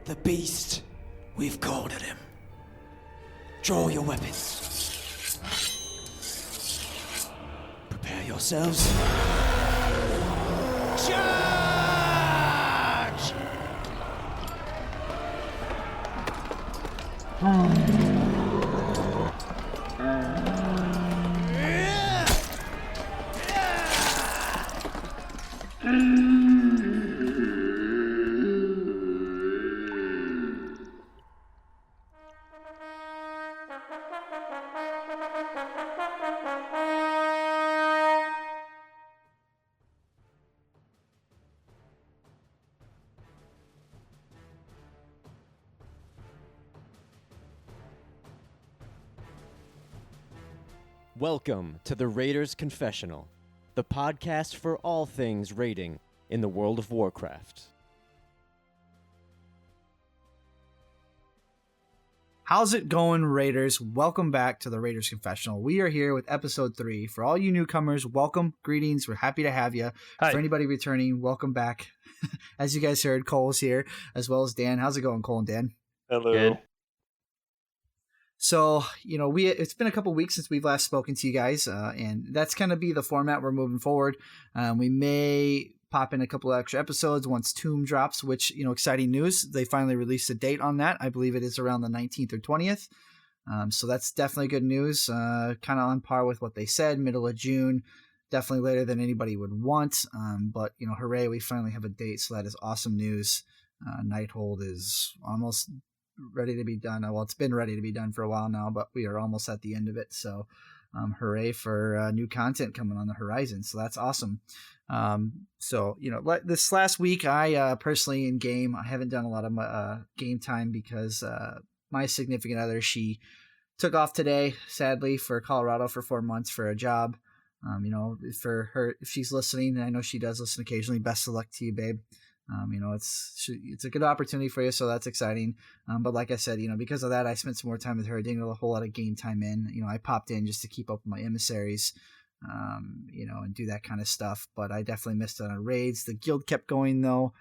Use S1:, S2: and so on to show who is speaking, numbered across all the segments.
S1: The beast. We've called at him. Draw your weapons. Prepare yourselves. Charge!
S2: Welcome to the Raiders Confessional, the podcast for all things raiding in the World of Warcraft.
S3: How's it going, Raiders? Welcome back to the Raiders Confessional. We are here with episode 3. For all you newcomers, welcome, greetings. We're happy to have you.
S4: Hi.
S3: For anybody returning, welcome back. As you guys heard, Cole's here, as well as Dan. How's it going, Cole and Dan?
S5: Hello.
S4: Good.
S3: So, it's been a couple weeks since we've last spoken to you guys, and that's going to be the format we're moving forward. We may pop in a couple of extra episodes once Tomb drops, which, exciting news. They finally released a date on that. I believe it is around the 19th or 20th. So that's definitely good news. Kind of on par with what they said, middle of June. Definitely later than anybody would want. But, hooray, we finally have a date. So that is awesome news. Nighthold is almost ready to be done. Well, it's been ready to be done for a while now, but we are almost at the end of it. So hooray for new content coming on the horizon. So that's awesome. This last week, I personally in game, I haven't done a lot of game time because my significant other, she took off today, sadly, for Colorado for 4 months for a job. For her, if she's listening, and I know she does listen occasionally, best of luck to you, babe. It's a good opportunity for you, so that's exciting. But like I said, because of that, I spent some more time with her. I didn't get a whole lot of game time in. I popped in just to keep up with my emissaries, and do that kind of stuff. But I definitely missed out on raids. The guild kept going though.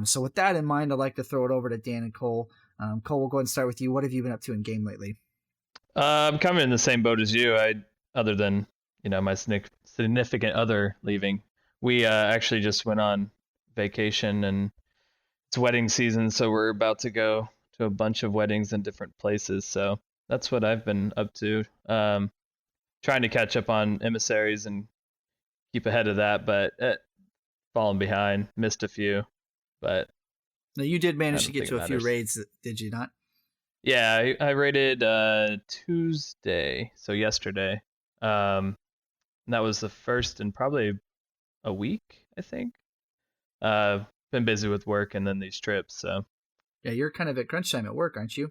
S3: So with that in mind, I'd like to throw it over to Dan and Cole. Cole, we'll go ahead and start with you. What have you been up to in game lately?
S4: I'm kind of in the same boat as you. Other than my significant other leaving, we actually just went on vacation, and it's wedding season, so we're about to go to a bunch of weddings in different places. So that's what I've been up to. Trying to catch up on emissaries and keep ahead of that, but fallen behind, missed a few. But
S3: now you did manage to get to a few
S4: matters.
S3: raids, did you not?
S4: Yeah, I raided Tuesday, so yesterday. And that was the first in probably a week, I think. Been busy with work and then these trips, so.
S3: Yeah, you're kind of at crunch time at work, aren't you?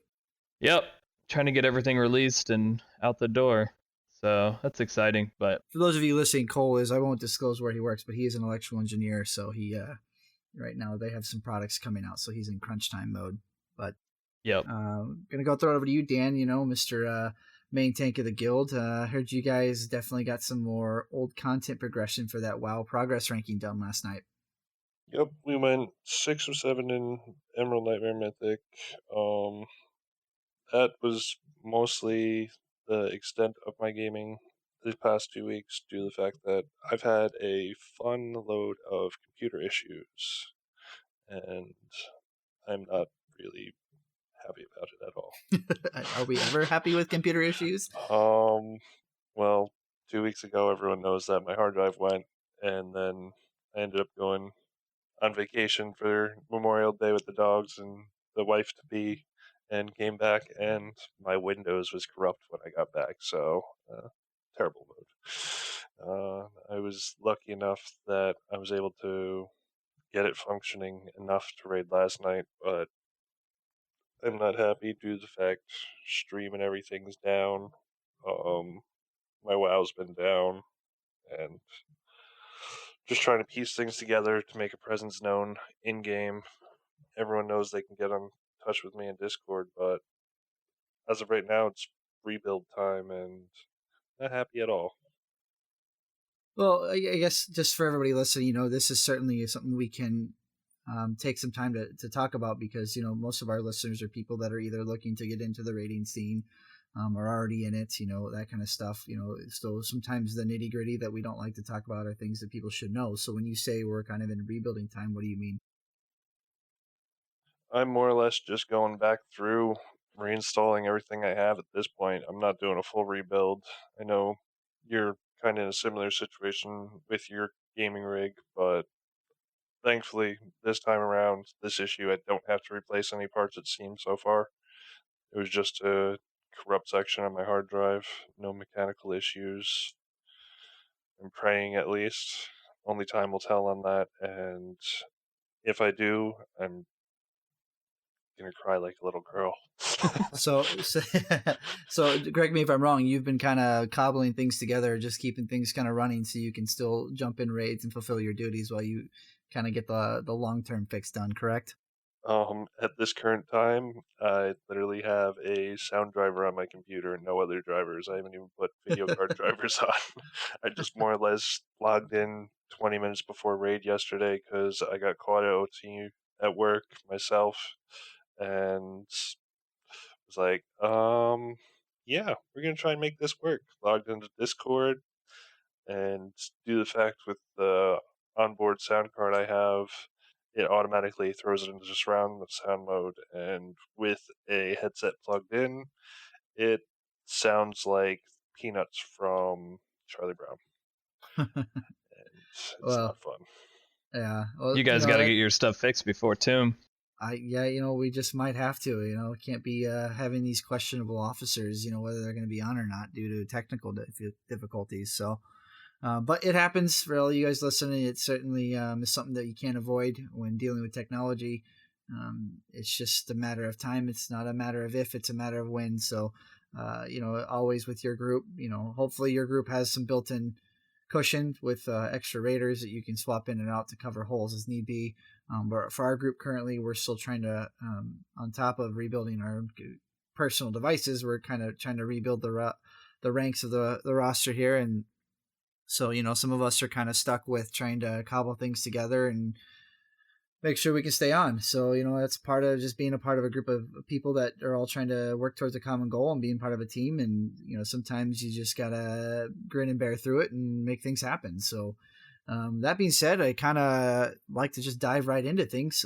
S4: Yep, trying to get everything released and out the door. So that's exciting, but.
S3: For those of you listening, Cole I won't disclose where he works, but he is an electrical engineer, so he, right now they have some products coming out, so he's in crunch time mode. But
S4: Yep.
S3: Gonna go throw it over to you, Dan, Mr. Main tank of the guild. Heard you guys definitely got some more old content progression for that WoW progress ranking done last night.
S5: Yep, we went 6 or 7 in Emerald Nightmare Mythic. That was mostly the extent of my gaming these past 2 weeks due to the fact that I've had a fun load of computer issues, and I'm not really happy about it at all.
S3: Are we ever happy with computer issues?
S5: Well, 2 weeks ago, everyone knows that my hard drive went, and then I ended up going on vacation for Memorial Day with the dogs and the wife-to-be, and came back, and my Windows was corrupt when I got back, so terrible mode. I was lucky enough that I was able to get it functioning enough to raid last night, but I'm not happy due to the fact stream and everything's down. My WoW's been down, and just trying to piece things together to make a presence known in game. Everyone knows they can get in touch with me in Discord, but as of right now, it's rebuild time, and not happy at all.
S3: Well, I guess just for everybody listening, this is certainly something we can take some time to talk about, because most of our listeners are people that are either looking to get into the raiding scene, or already in it, that kind of stuff. So sometimes the nitty gritty that we don't like to talk about are things that people should know. So when you say we're kind of in rebuilding time, what do you mean?
S5: I'm more or less just going back through, reinstalling everything I have at this point. I'm not doing a full rebuild. I know you're kind of in a similar situation with your gaming rig, but thankfully this time around, this issue, I don't have to replace any parts, it seems, so far. It was just a corrupt section on my hard drive, no mechanical issues. I'm praying, at least. Only time will tell on that, and if I do, I'm gonna cry like a little girl.
S3: So so correct me if I'm wrong. You've been kind of cobbling things together, just keeping things kind of running, so you can still jump in raids and fulfill your duties while you kind of get the long-term fix done. Correct?
S5: At this current time, I literally have a sound driver on my computer and no other drivers. I haven't even put video card drivers on. I just more or less logged in 20 minutes before raid yesterday because I got caught at OT at work myself, and was like, yeah, we're gonna try and make this work. Logged into Discord, and due to the fact with the onboard sound card I have, it automatically throws it into just surround sound mode, and with a headset plugged in, it sounds like Peanuts from Charlie Brown, and it's
S3: Well,
S5: not fun.
S3: yeah. Well,
S4: You guys got to get your stuff fixed before Tomb.
S3: we just might have to. Can't be having these questionable officers. Whether they're going to be on or not due to technical difficulties. So. But it happens for all you guys listening. It certainly is something that you can't avoid when dealing with technology. It's just a matter of time. It's not a matter of if, it's a matter of when. So, always with your group, hopefully your group has some built-in cushion with extra raiders that you can swap in and out to cover holes as need be. But for our group currently, we're still trying to, on top of rebuilding our personal devices, we're kind of trying to rebuild the ranks of the roster here. And so, some of us are kind of stuck with trying to cobble things together and make sure we can stay on. So, that's part of just being a part of a group of people that are all trying to work towards a common goal and being part of a team. And, sometimes you just got to grin and bear through it and make things happen. So, that being said, I kind of like to just dive right into things.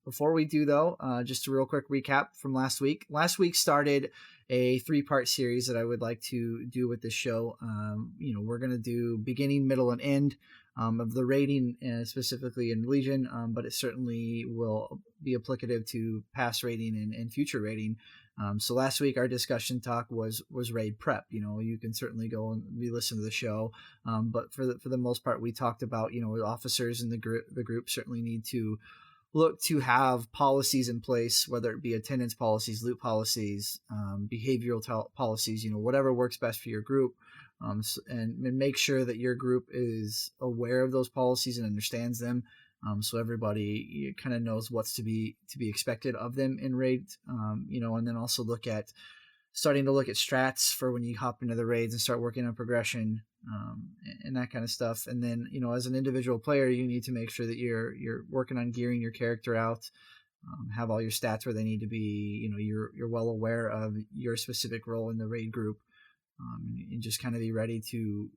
S3: Before we do, though, just a real quick recap from last week. Last week started a 3-part series that I would like to do with this show. We're going to do beginning, middle, and end of the rating, specifically in Legion, but it certainly will be applicative to past rating and future rating. So last week our discussion talk was raid prep. You can certainly go and re-listen to the show, but for the most part, we talked about officers in the group certainly need to look to have policies in place, whether it be attendance policies, loot policies, behavioral policies, whatever works best for your group. And make sure that your group is aware of those policies and understands them. So everybody kind of knows what's to be expected of them in raids, and then also starting to look at strats for when you hop into the raids and start working on progression, and that kind of stuff. And then, as an individual player, you need to make sure that you're working on gearing your character out, have all your stats where they need to be. You're well aware of your specific role in the raid group, and just kind of be ready to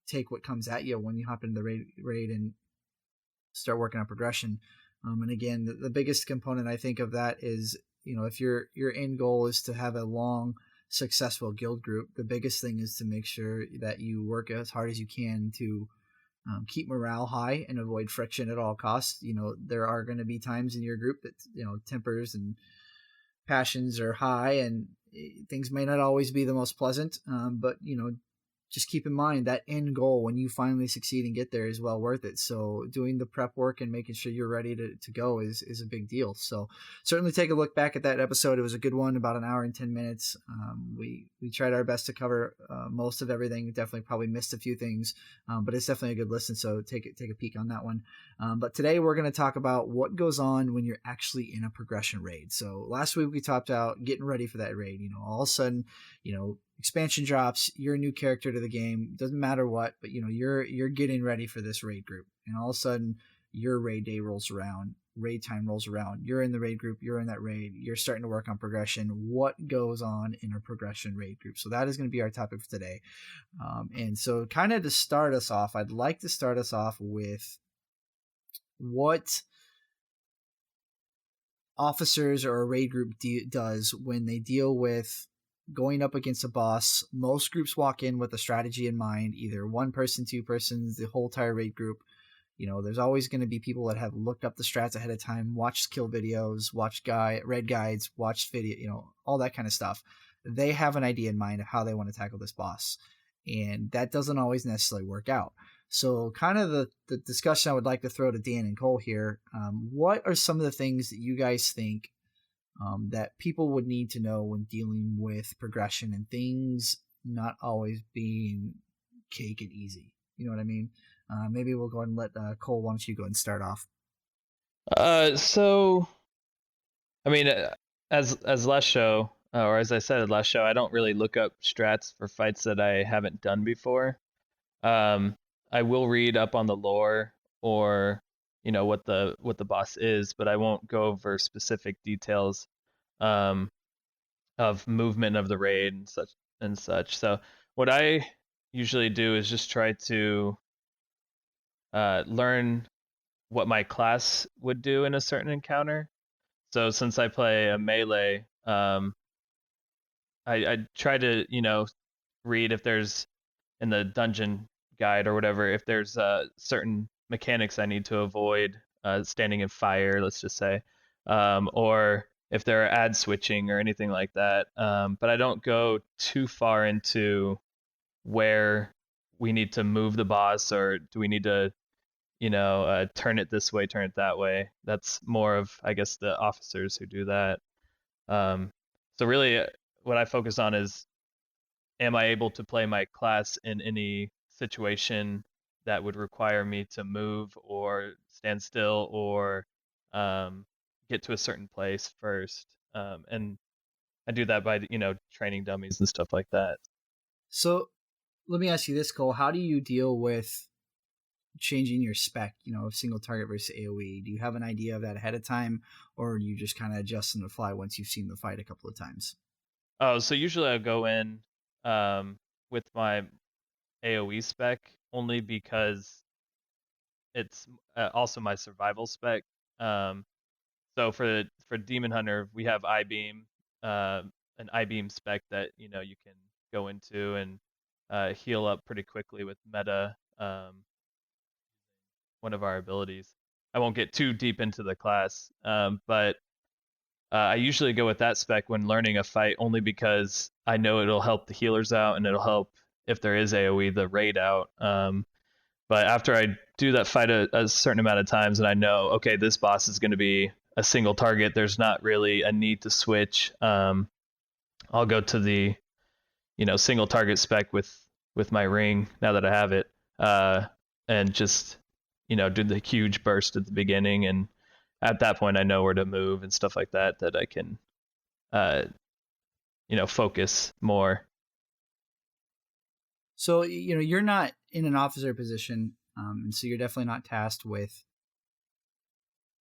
S3: take what comes at you when you hop into the raid and start working on progression. And again, the biggest component I think of that is, if your end goal is to have a long, successful guild group, the biggest thing is to make sure that you work as hard as you can to keep morale high and avoid friction at all costs. There are going to be times in your group that, tempers and passions are high and things may not always be the most pleasant, but just keep in mind that end goal when you finally succeed and get there is well worth it. So doing the prep work and making sure you're ready to go is a big deal. So certainly take a look back at that episode. It was a good one, about an hour and 10 minutes. We tried our best to cover most of everything. Definitely probably missed a few things, but it's definitely a good listen. So take a peek on that one. But today we're going to talk about what goes on when you're actually in a progression raid. So last week we talked about getting ready for that raid. All of a sudden, expansion drops, you're a new character to the game, doesn't matter what, but you're getting ready for this raid group, and all of a sudden your raid day rolls around raid time rolls around. You're in the raid group, you're in that raid, you're starting to work on progression. What goes on in a progression raid group? So that is going to be our topic for today. And so kind of to start us off, I'd like to start us off with what officers or a raid group does when they deal with going up against a boss. Most groups walk in with a strategy in mind, either one person, two persons, the whole entire raid group. There's always going to be people that have looked up the strats ahead of time, watched skill videos, watched raid guides, watched video, all that kind of stuff. They have an idea in mind of how they want to tackle this boss, and that doesn't always necessarily work out. So kind of the discussion I would like to throw to Dan and Cole here. What are some of the things that you guys think that people would need to know when dealing with progression and things not always being cake and easy? You know what I mean? Maybe we'll go ahead and let Cole, why don't you go ahead and start off?
S4: So, I mean, as last show, or as I said at last show, I don't really look up strats for fights that I haven't done before. I will read up on the lore or what the boss is, but I won't go over specific details of movement of the raid and such. So what I usually do is just try to learn what my class would do in a certain encounter. So since I play a melee, I try to read if there's in the dungeon guide or whatever, if there's certain mechanics I need to avoid, standing in fire, let's just say, or if there are ad switching or anything like that. But I don't go too far into where we need to move the boss or do we need to turn it this way, turn it that way. That's more of, I guess, the officers who do that. So really what I focus on is, am I able to play my class in any situation that would require me to move or stand still or get to a certain place first? And I do that by, training dummies and stuff like that.
S3: So let me ask you this, Cole. How do you deal with changing your spec, single target versus AoE? Do you have an idea of that ahead of time, or do you just kind of adjust on the fly once you've seen the fight a couple of times?
S4: Oh, so usually I go in with my AoE spec only because it's also my survival spec. So for Demon Hunter, we have I-beam, an I-beam spec that you can go into and heal up pretty quickly with meta, one of our abilities. I won't get too deep into the class, but I usually go with that spec when learning a fight only because I know it'll help the healers out and it'll help, if there is AoE, the raid out. But after I do that fight a certain amount of times and I know, okay, this boss is going to be a single target, there's not really a need to switch. I'll go to the single target spec with my ring now that I have it, and just do the huge burst at the beginning, and at that point I know where to move and stuff like that I can focus more.
S3: So you're not in an officer position, and so you're definitely not tasked with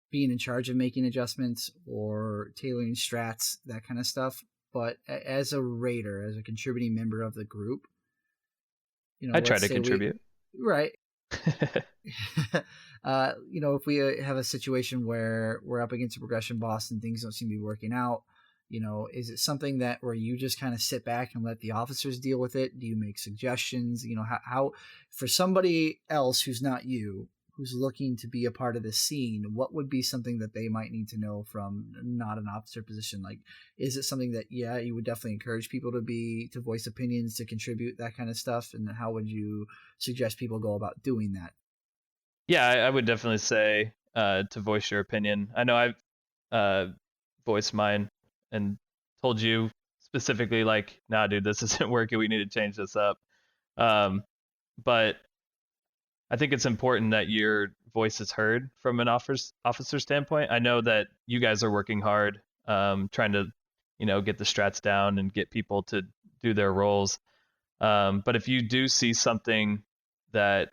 S3: being in charge of making adjustments or tailoring strats, that kind of stuff. But as a raider, as a contributing member of the group,
S4: I try to contribute.
S3: Right. If we have a situation where we're up against a progression boss and things don't seem to be working out, is it something that where you just kind of sit back and let the officers deal with it? Do you make suggestions? How for somebody else who's not you, who's looking to be a part of this scene, what would be something that they might need to know from not an officer position? Like, is it something that, you would definitely encourage people to voice opinions, to contribute, that kind of stuff? And how would you suggest people go about doing that?
S4: Yeah, I would definitely say to voice your opinion. I know I've voiced mine and told you specifically, like, nah, dude, this isn't working. We need to change this up. But I think it's important that your voice is heard from an officer standpoint. I know that you guys are working hard, trying to, get the strats down and get people to do their roles. But if you do see something that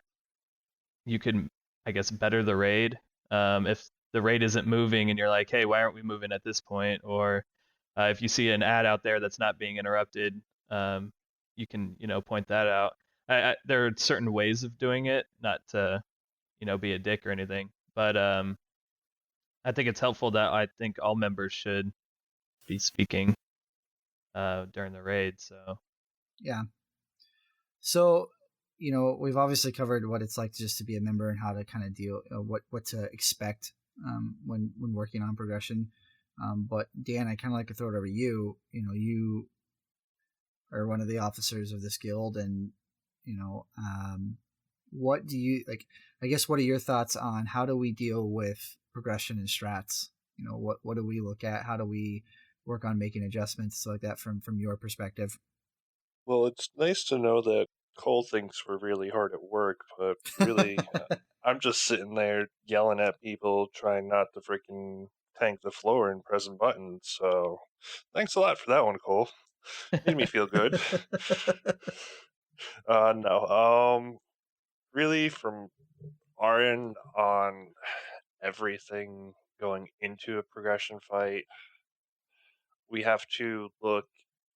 S4: you can, I guess, better the raid, if the raid isn't moving and you're like, hey, why aren't we moving at this point? Or if you see an ad out there that's not being interrupted, you can, point that out. There are certain ways of doing it, not to, be a dick or anything, but I think it's helpful that I think all members should be speaking during the raid. So
S3: Yeah. So, we've obviously covered what it's like just to be a member and how to kind of deal, what to expect when working on progression. But Dan, I kind of like to throw it over to you. You are one of the officers of this guild, and what do you like? I guess what are your thoughts on how do we deal with progression and strats? What do we look at? How do we work on making adjustments like that from your perspective?
S5: Well, it's nice to know that Cole thinks we're really hard at work, but really, I'm just sitting there yelling at people, trying not to freaking tank the floor and pressing buttons. So, thanks a lot for that one, Cole. Made me feel good. No, really, from our end on everything going into a progression fight, we have to look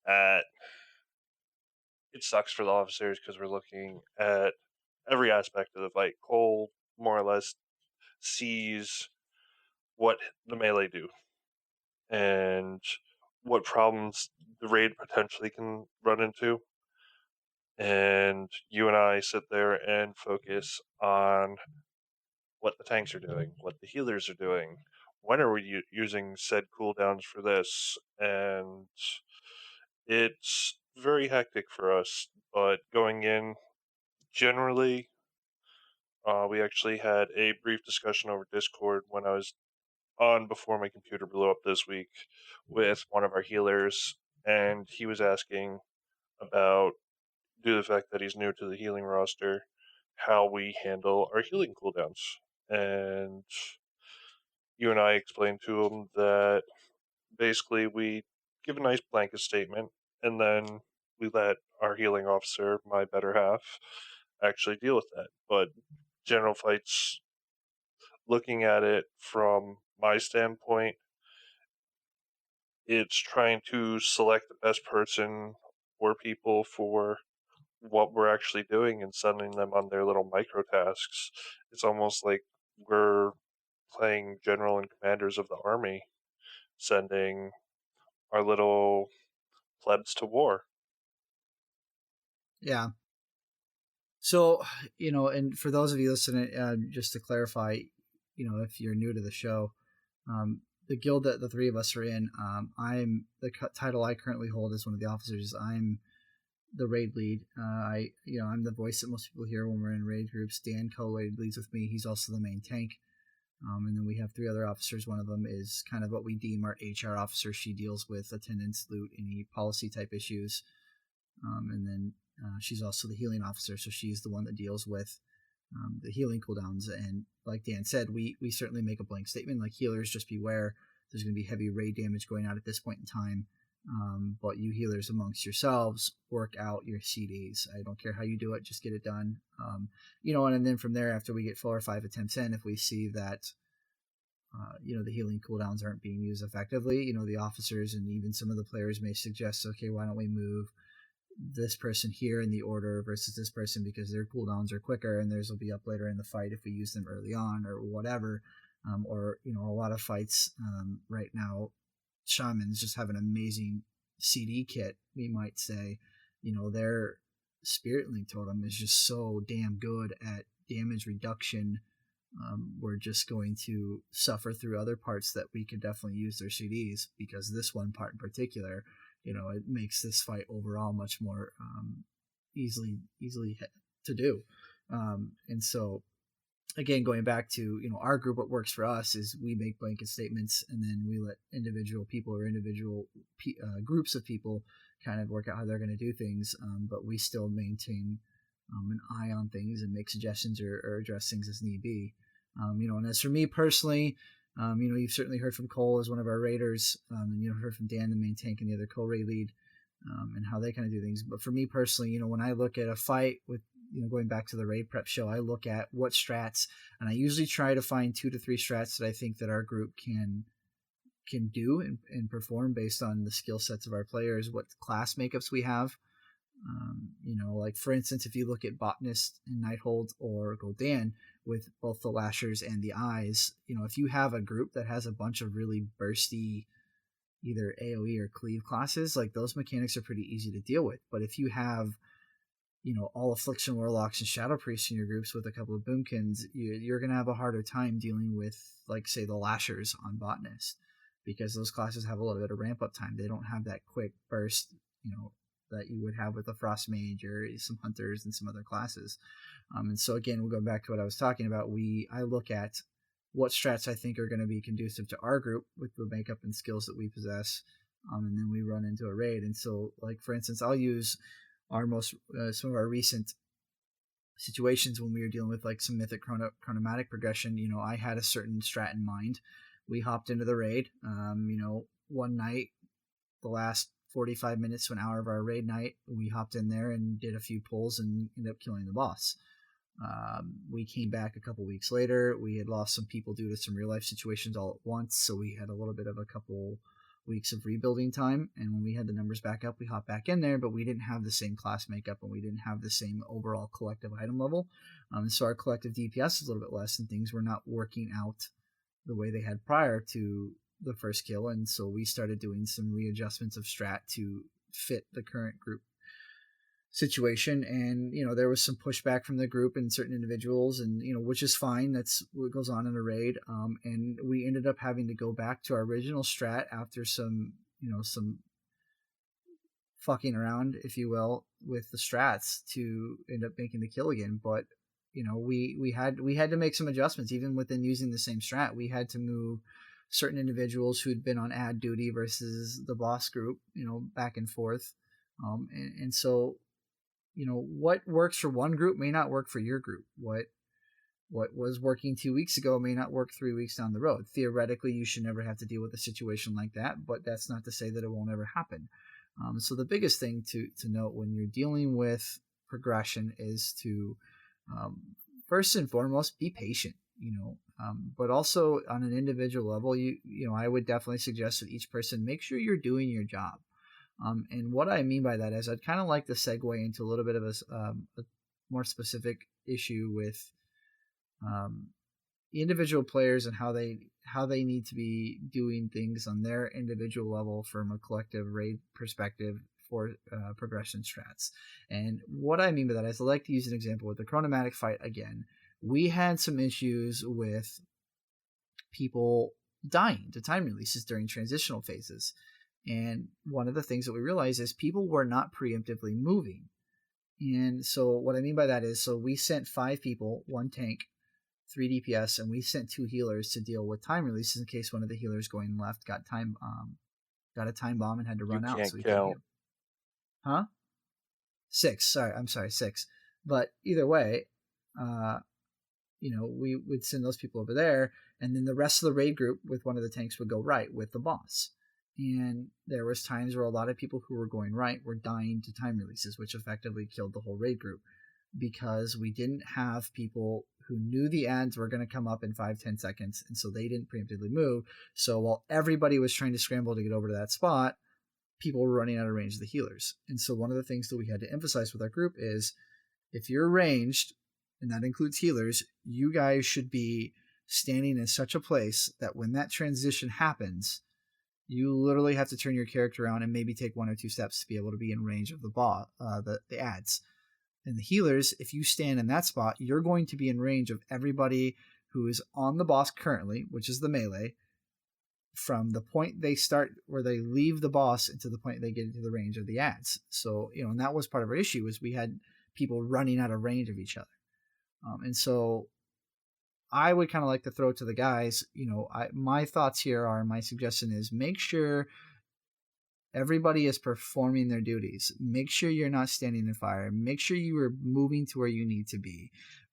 S5: at. It sucks for the officers because we're looking at every aspect of the fight. Cole more or less sees what the melee do and what problems the raid potentially can run into. And you and I sit there and focus on what the tanks are doing, what the healers are doing, when are we using said cooldowns for this, and it's very hectic for us. But going in, generally, we actually had a brief discussion over Discord when I was on before my computer blew up this week with one of our healers, and he was asking about, due to the fact that he's new to the healing roster, how we handle our healing cooldowns. And you and I explained to him that basically we give a nice blanket statement and then we let our healing officer, my better half, actually deal with that. But general fights, looking at it from my standpoint, it's trying to select the best person or people for what we're actually doing and sending them on their little micro tasks. It's almost like we're playing general and commanders of the army, sending our little plebs to war.
S3: Yeah. So, and for those of you listening, just to clarify, if you're new to the show, the guild that the three of us are in, I'm the title I currently hold as one of the officers. I'm the raid lead. I'm the voice that most people hear when we're in raid groups. Dan co-raid leads with me. He's also the main tank. And then we have three other officers. One of them is kind of what we deem our HR officer. She deals with attendance, loot, any policy type issues. And then she's also the healing officer, so she's the one that deals with the healing cooldowns. And like Dan said, we certainly make a blank statement like healers, just beware. There's going to be heavy raid damage going out at this point in time. But you healers amongst yourselves, work out your CDs. I don't care how you do it, just get it done. And then from there, after we get 4 or 5 attempts in, if we see that the healing cooldowns aren't being used effectively, the officers and even some of the players may suggest, okay, why don't we move this person here in the order versus this person because their cooldowns are quicker and theirs will be up later in the fight if we use them early on or whatever. A lot of fights right now, shamans just have an amazing CD kit, we might say. Their Spirit Link totem is just so damn good at damage reduction. We're just going to suffer through other parts that we could definitely use their CDs, because this one part in particular, it makes this fight overall much more easily to do. And so, again, going back to, our group, what works for us is we make blanket statements and then we let individual people or individual groups of people kind of work out how they're going to do things. But we still maintain an eye on things and make suggestions or address things as need be. And as for me personally, you've certainly heard from Cole as one of our raiders, and you've heard from Dan, the main tank, and the other co-raid lead, and how they kind of do things. But for me personally, when I look at a fight with, going back to the raid prep show, I look at what strats, and I usually try to find 2 to 3 strats that I think that our group can do and perform based on the skill sets of our players, what class makeups we have. Like for instance, if you look at Botanist and Nighthold or Gul'dan with both the Lashers and the Eyes, if you have a group that has a bunch of really bursty either AoE or cleave classes, like those mechanics are pretty easy to deal with. But if you have all Affliction Warlocks and Shadow Priests in your groups with a couple of Boomkins, you're going to have a harder time dealing with, like, say, the Lashers on Botanist, because those classes have a little bit of ramp up time. They don't have that quick burst, that you would have with a Frost Mage or some Hunters and some other classes. And so again, we'll go back to what I was talking about. I look at what strats I think are going to be conducive to our group with the makeup and skills that we possess, and then we run into a raid. And so, like, for instance, I'll use some of our recent situations when we were dealing with like some mythic chronomatic progression. I had a certain strat in mind. We hopped into the raid. One night, the last 45 minutes to an hour of our raid night, we hopped in there and did a few pulls and ended up killing the boss. We came back a couple weeks later. We had lost some people due to some real life situations all at once, so we had a little bit of a couple weeks of rebuilding time, and when we had the numbers back up, we hopped back in there, but we didn't have the same class makeup and we didn't have the same overall collective item level, so our collective DPS is a little bit less and things were not working out the way they had prior to the first kill. And so we started doing some readjustments of strat to fit the current group situation, and there was some pushback from the group and certain individuals, and which is fine. That's what goes on in a raid, and we ended up having to go back to our original strat after some fucking around, if you will, with the strats to end up making the kill again. But we had to make some adjustments. Even within using the same strat, we had to move certain individuals who'd been on ad duty versus the boss group, back and forth, and so what works for one group may not work for your group. What was working 2 weeks ago may not work 3 weeks down the road. Theoretically, you should never have to deal with a situation like that, but that's not to say that it won't ever happen. So the biggest thing to note when you're dealing with progression is to, first and foremost, be patient, but also on an individual level, I would definitely suggest that each person make sure you're doing your job. And what I mean by that is I'd kind of like to segue into a little bit of a more specific issue with individual players and how they need to be doing things on their individual level from a collective raid perspective for progression strats. And what I mean by that is I like to use an example with the chronomatic fight again. We had some issues with people dying to time releases during transitional phases. And one of the things that we realized is people were not preemptively moving. And so what I mean by that is, so we sent 5 people, 1 tank, 3 DPS, and we sent 2 healers to deal with time releases in case one of the healers going left got a time bomb and had to run out.
S5: Can't
S3: so we
S5: count.
S3: could heal. 6. I'm sorry, 6. But either way, we would send those people over there, and then the rest of the raid group with one of the tanks would go right with the boss. And there was times where a lot of people who were going right were dying to time releases, which effectively killed the whole raid group because we didn't have people who knew the ads were going to come up in 5-10 seconds, and so they didn't preemptively move. So while everybody was trying to scramble to get over to that spot, people were running out of range of the healers. And so one of the things that we had to emphasize with our group is if you're ranged, and that includes healers, you guys should be standing in such a place that when that transition happens, you literally have to turn your character around and maybe take 1 or 2 steps to be able to be in range of the ads. And the healers, if you stand in that spot, you're going to be in range of everybody who is on the boss currently, which is the melee, from the point they start where they leave the boss into the point they get into the range of the ads. So, and that was part of our issue is we had people running out of range of each other. And so I would kind of like to throw to the guys, my thoughts here are, my suggestion is make sure everybody is performing their duties. Make sure you're not standing in fire. Make sure you are moving to where you need to be.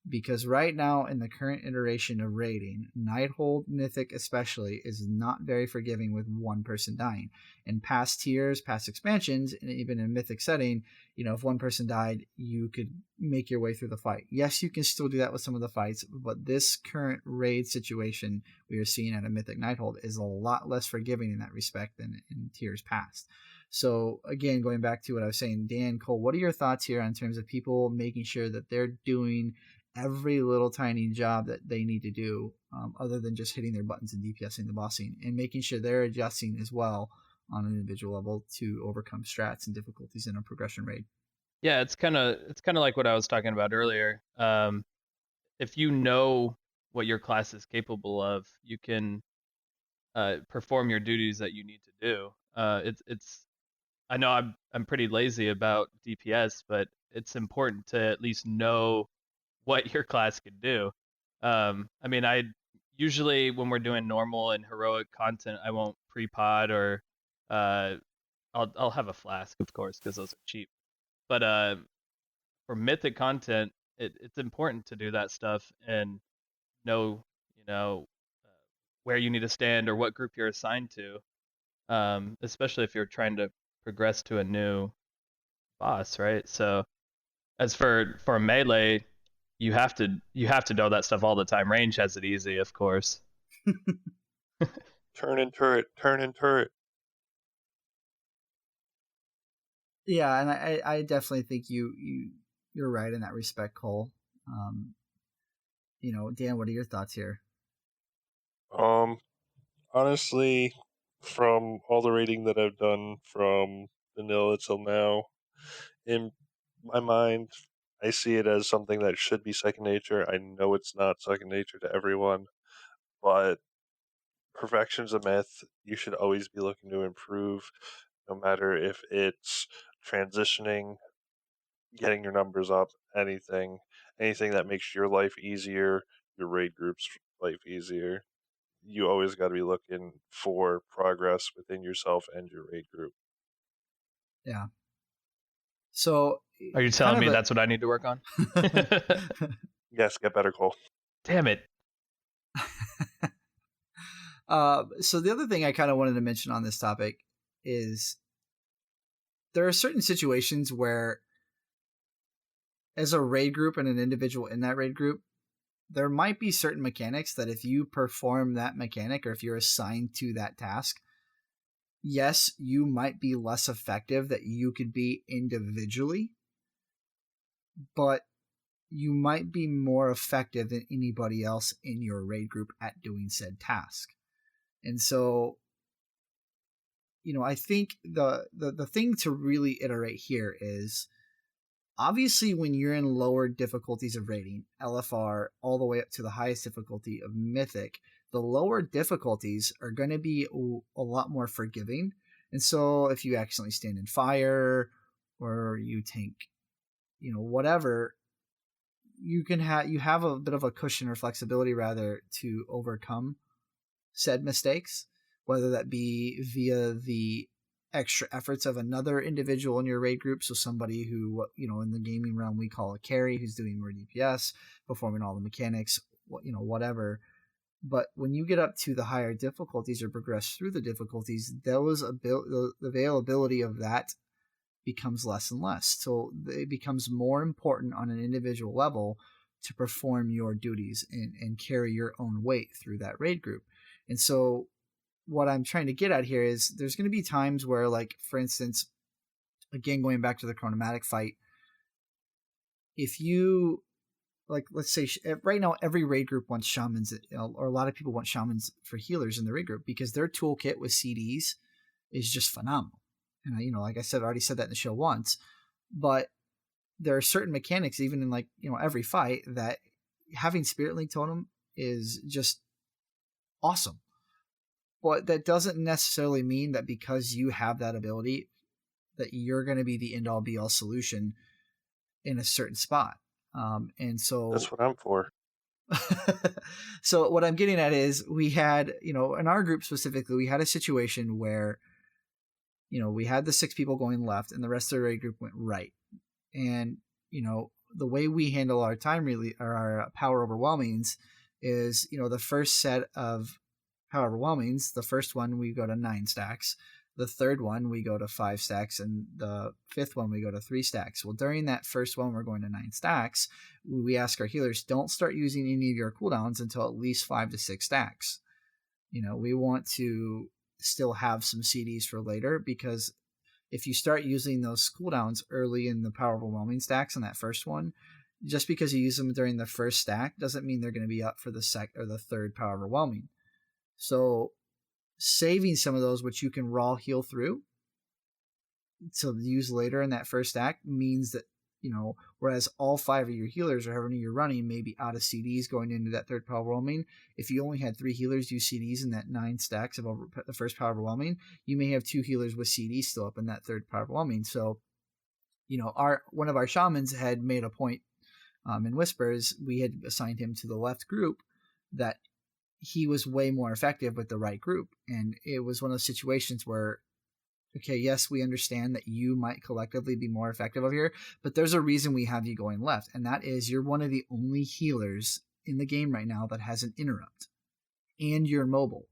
S3: because right now in the current iteration of raiding, Nighthold Mythic especially is not very forgiving with one person dying. In past tiers, past expansions, and even in Mythic setting, if one person died, you could make your way through the fight. Yes, you can still do that with some of the fights, but this current raid situation we are seeing at a Mythic Nighthold is a lot less forgiving in that respect than in tiers past. So again, going back to what I was saying, Dan, Cole, what are your thoughts here in terms of people making sure that they're doing every little tiny job that they need to do, other than just hitting their buttons and DPSing the bossing, and making sure they're adjusting as well on an individual level to overcome strats and difficulties in a progression raid?
S4: Yeah, it's kind of like what I was talking about earlier. If you know what your class is capable of, you can perform your duties that you need to do. It's I know I'm pretty lazy about DPS, but it's important to at least know what your class can do. I mean, I usually when we're doing normal and heroic content, I won't pre-pod or I'll have a flask, of course, because those are cheap. But for mythic content, it's important to do that stuff and know, where you need to stand or what group you're assigned to. Especially if you're trying to progress to a new boss, right? So as for melee, you have to know that stuff all the time. Range has it easy, of course.
S5: Turn and turret, turn and turret.
S3: Yeah, and I definitely think you're right in that respect, Cole. Dan, what are your thoughts here?
S5: Honestly, from all the rating that I've done from vanilla till now, in my mind, I see it as something that should be second nature. I know it's not second nature to everyone, but perfection's a myth. You should always be looking to improve, no matter if it's transitioning, getting your numbers up, anything that makes your life easier, your raid group's life easier. You always got to be looking for progress within yourself and your raid group.
S3: Yeah. So
S4: Are you telling me that's what I need to work on?
S5: Yes, get better, Cole.
S4: Damn it.
S3: So the other thing I kind of wanted to mention on this topic is there are certain situations where, as a raid group and an individual in that raid group, there might be certain mechanics that if you perform that mechanic or if you're assigned to that task, yes, you might be less effective that you could be individually, but you might be more effective than anybody else in your raid group at doing said task. And so, I think the thing to really iterate here is, obviously when you're in lower difficulties of raiding, LFR, all the way up to the highest difficulty of Mythic, the lower difficulties are going to be a lot more forgiving. And so if you accidentally stand in fire or you tank, whatever, you have a bit of a cushion or flexibility rather to overcome said mistakes, whether that be via the extra efforts of another individual in your raid group. So somebody who, in the gaming realm, we call a carry, who's doing more DPS, performing all the mechanics, whatever. But when you get up to the higher difficulties or progress through the difficulties, the availability of that becomes less and less. So it becomes more important on an individual level to perform your duties and carry your own weight through that raid group. And so what I'm trying to get at here is there's going to be times where, like, for instance, again, going back to the chronomatic fight, if you, like, let's say right now, every raid group wants shamans, or a lot of people want shamans for healers in the raid group because their toolkit with CDs is just phenomenal. And, like I said, I already said that in the show once, but there are certain mechanics, even in every fight, that having Spirit Link Totem is just awesome. But that doesn't necessarily mean that because you have that ability that you're going to be the end-all be-all solution in a certain spot. And so
S5: that's what I'm for.
S3: So what I'm getting at is we had, in our group specifically, we had a situation where, we had the 6 people going left and the rest of the raid group went right. And, the way we handle our time or our power overwhelmings is, the first set of power overwhelmings, the first one we go to 9 stacks, the third one we go to 5 stacks, and the fifth one we go to 3 stacks. Well, during that first one we're going to 9 stacks, we ask our healers, don't start using any of your cooldowns until at least 5 to 6 stacks. We want to still have some CDs for later, because if you start using those cooldowns early in the power overwhelming stacks on that first one, just because you use them during the first stack doesn't mean they're going to be up for the second or the third power overwhelming. So saving some of those, which you can raw heal through to use later in that first stack, means that, whereas all 5 of your healers or however many you're running may be out of CDs going into that third power overwhelming. If you only had 3 healers use CDs in that 9 stacks of the first power overwhelming, you may have 2 healers with CDs still up in that third power overwhelming. So, one of our shamans had made a point in Whispers. We had assigned him to the left group that he was way more effective with the right group. And it was one of those situations where, okay, yes, we understand that you might collectively be more effective over here, but there's a reason we have you going left, and that is you're one of the only healers in the game right now that has an interrupt, and you're mobile.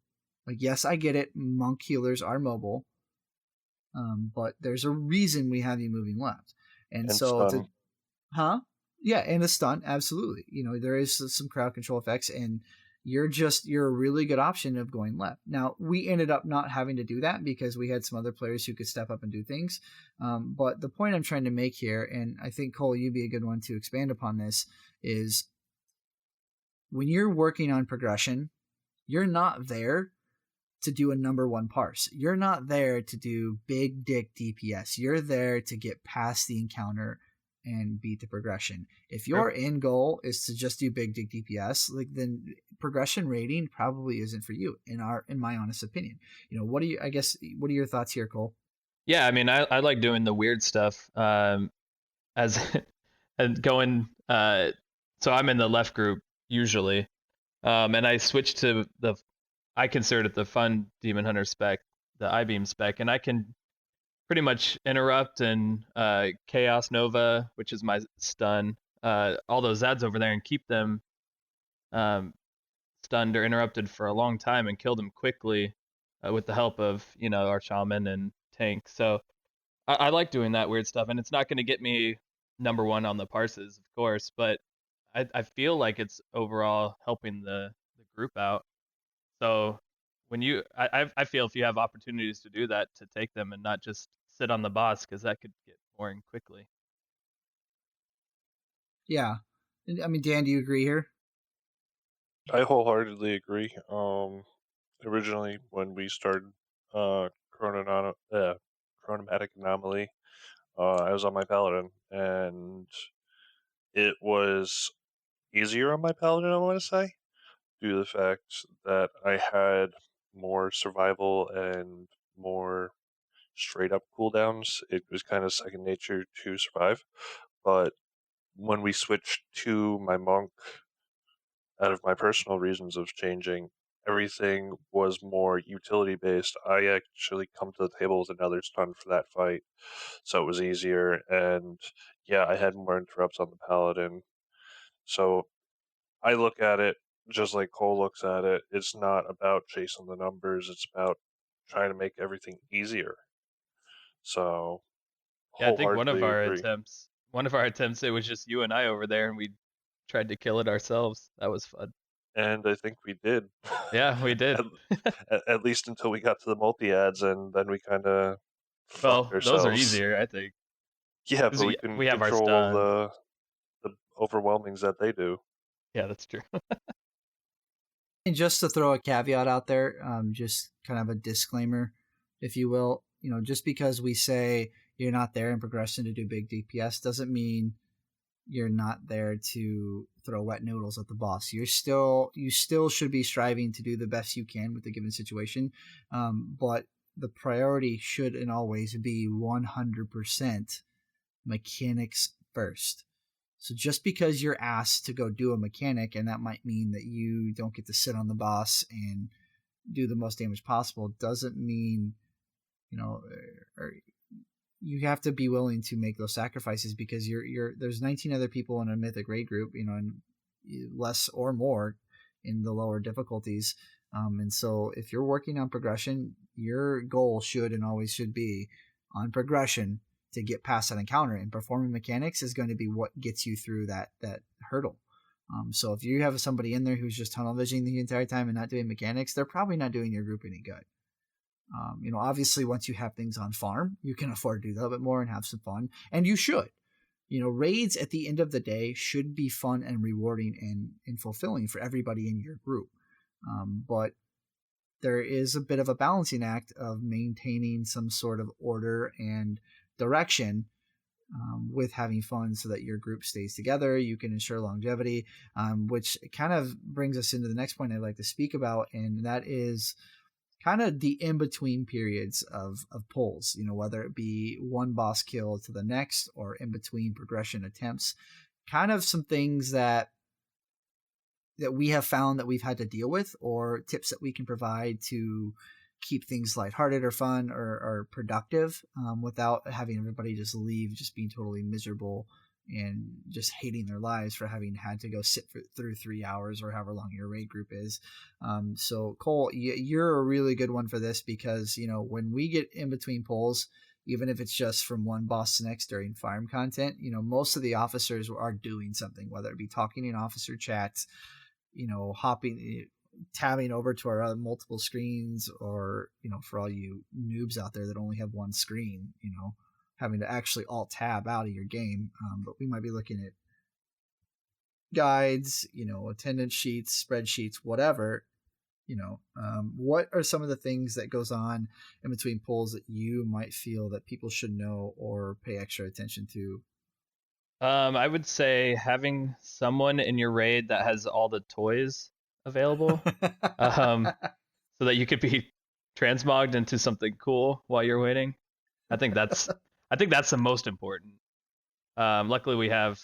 S3: Like, yes, I get it, monk healers are mobile, but there's a reason we have you moving left. And so,
S5: stun.
S3: Yeah, and a stun, absolutely. There is some crowd control effects, and you're a really good option of going left. Now, we ended up not having to do that because we had some other players who could step up and do things. But the point I'm trying to make here, and I think, Cole, you'd be a good one to expand upon this, is when you're working on progression, you're not there to do a number 1 parse. You're not there to do big dick DPS. You're there to get past the encounter and beat the progression. If your end goal is to just do big dick DPS, then progression rating probably isn't for you, in my honest opinion. What are your thoughts here, Cole?
S4: Yeah, I mean, I like doing the weird stuff. As and going so I'm in the left group usually. And I switched to I considered it the fun Demon Hunter spec, the I-beam spec, and I can pretty much interrupt and Chaos Nova, which is my stun, all those ads over there, and keep them stunned or interrupted for a long time and kill them quickly with the help of our shaman and tank. So I like doing that weird stuff, and it's not going to get me number 1 on the parses, of course, but I feel like it's overall helping the group out. So when I feel if you have opportunities to do that, to take them and not just sit on the boss, because that could get boring quickly.
S3: Yeah. I mean, Dan, do you agree here?
S5: I wholeheartedly agree. Originally, when we started chronomatic anomaly, I was on my paladin, and it was easier on my paladin, I want to say, due to the fact that I had more survival and more straight up cooldowns. It was kind of second nature to survive. But when we switched to my monk, out of my personal reasons of changing, everything was more utility based. I actually come to the table with another stun for that fight, so it was easier. And yeah, I had more interrupts on the paladin. So I look at it just like Cole looks at it. It's not about chasing the numbers, it's about trying to make everything easier. So
S4: Yeah, I think
S5: wholeheartedly agree.
S4: one of our attempts, it was just you and I over there, and we tried to kill it ourselves. That was fun.
S5: And I think we did.
S4: Yeah, we did.
S5: at least until we got to the multi ads, and then we kind of fucked
S4: Well, those are
S5: ourselves.
S4: easier, I think.
S5: Yeah,
S4: 'Cause
S5: but we couldn't
S4: we have our
S5: control
S4: stun.
S5: the overwhelmings that they do.
S4: Yeah, that's true.
S3: And just to throw a caveat out there, just kind of a disclaimer, if you will, just because we say you're not there in progression to do big DPS doesn't mean you're not there to throw wet noodles at the boss. You still should be striving to do the best you can with the given situation, but the priority should and always be 100% mechanics first. So just because you're asked to go do a mechanic, and that might mean that you don't get to sit on the boss and do the most damage possible, doesn't mean, or you have to be willing to make those sacrifices, because there's 19 other people in a mythic raid group, and less or more in the lower difficulties. And so if you're working on progression, your goal should and always should be on progression to get past that encounter, and performing mechanics is going to be what gets you through that hurdle. So if you have somebody in there who's just tunnel visioning the entire time and not doing mechanics, they're probably not doing your group any good. Obviously once you have things on farm, you can afford to do a little bit more and have some fun, and you should. Raids at the end of the day should be fun and rewarding and fulfilling for everybody in your group. But there is a bit of a balancing act of maintaining some sort of order and direction, with having fun, so that your group stays together. You can ensure longevity, which kind of brings us into the next point I'd like to speak about, and that is kind of the in-between periods of polls, whether it be one boss kill to the next or in between progression attempts. Kind of some things that we have found that we've had to deal with, or tips that we can provide to keep things lighthearted or fun or productive, without having everybody just leave just being totally miserable and just hating their lives for having had to go sit through 3 hours or however long your raid group is. So Cole, you're a really good one for this, because when we get in between polls, even if it's just from one boss to next during farm content, most of the officers are doing something, whether it be talking in officer chats, tabbing over to our other multiple screens, or for all you noobs out there that only have one screen, having to actually alt tab out of your game. But we might be looking at guides, attendance sheets, spreadsheets, whatever. What are some of the things that goes on in between polls that you might feel that people should know or pay extra attention to?
S4: I would say having someone in your raid that has all the toys available, so that you could be transmogged into something cool while you're waiting. I think that's the most important. Luckily we have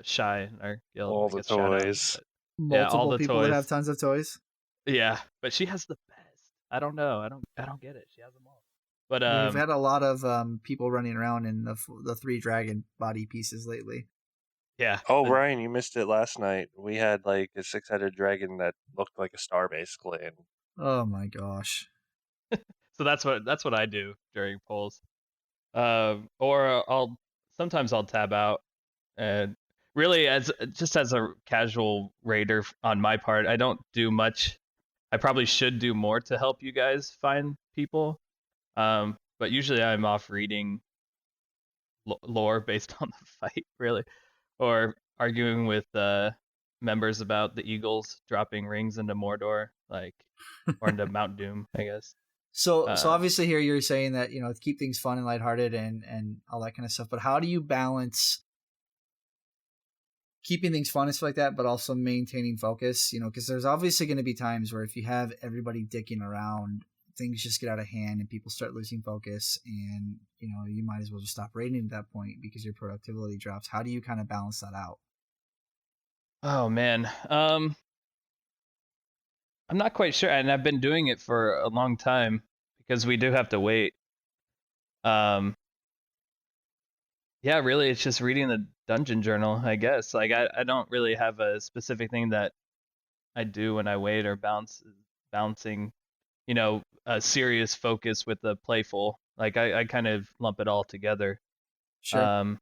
S4: Shy in our guild.
S5: All
S4: I
S5: the
S4: guess shout out,
S5: toys.
S4: but yeah, all
S3: Multiple
S4: the
S3: people
S4: toys.
S3: that have tons of toys.
S4: Yeah, but she has the best. I don't know. I don't get it. She has them all. But
S3: We've had a lot of people running around in the 3 dragon body pieces lately.
S4: yeah.
S5: Oh, Ryan, you missed it last night. We had like a 6-headed dragon that looked like a star, basically. And
S3: Oh my gosh.
S4: So that's what I do during polls. Or sometimes I'll tab out, and really as a casual raider on my part, I don't do much. I probably should do more to help you guys find people. But usually I'm off reading lore based on the fight, really, or arguing with members about the Eagles dropping rings into Mordor, or into Mount Doom, I guess.
S3: So obviously here you're saying that, to keep things fun and lighthearted and all that kind of stuff, but how do you balance keeping things fun and stuff like that, but also maintaining focus? Because there's obviously going to be times where if you have everybody dicking around, things just get out of hand and people start losing focus, and you might as well just stop raiding at that point because your productivity drops. How do you kind of balance that out?
S4: Oh man, I'm not quite sure, and I've been doing it for a long time because we do have to wait. Yeah, really, it's just reading the dungeon journal, I guess. I don't really have a specific thing that I do when I wait, or balancing, a serious focus with a playful. I kind of lump it all together.
S3: Sure.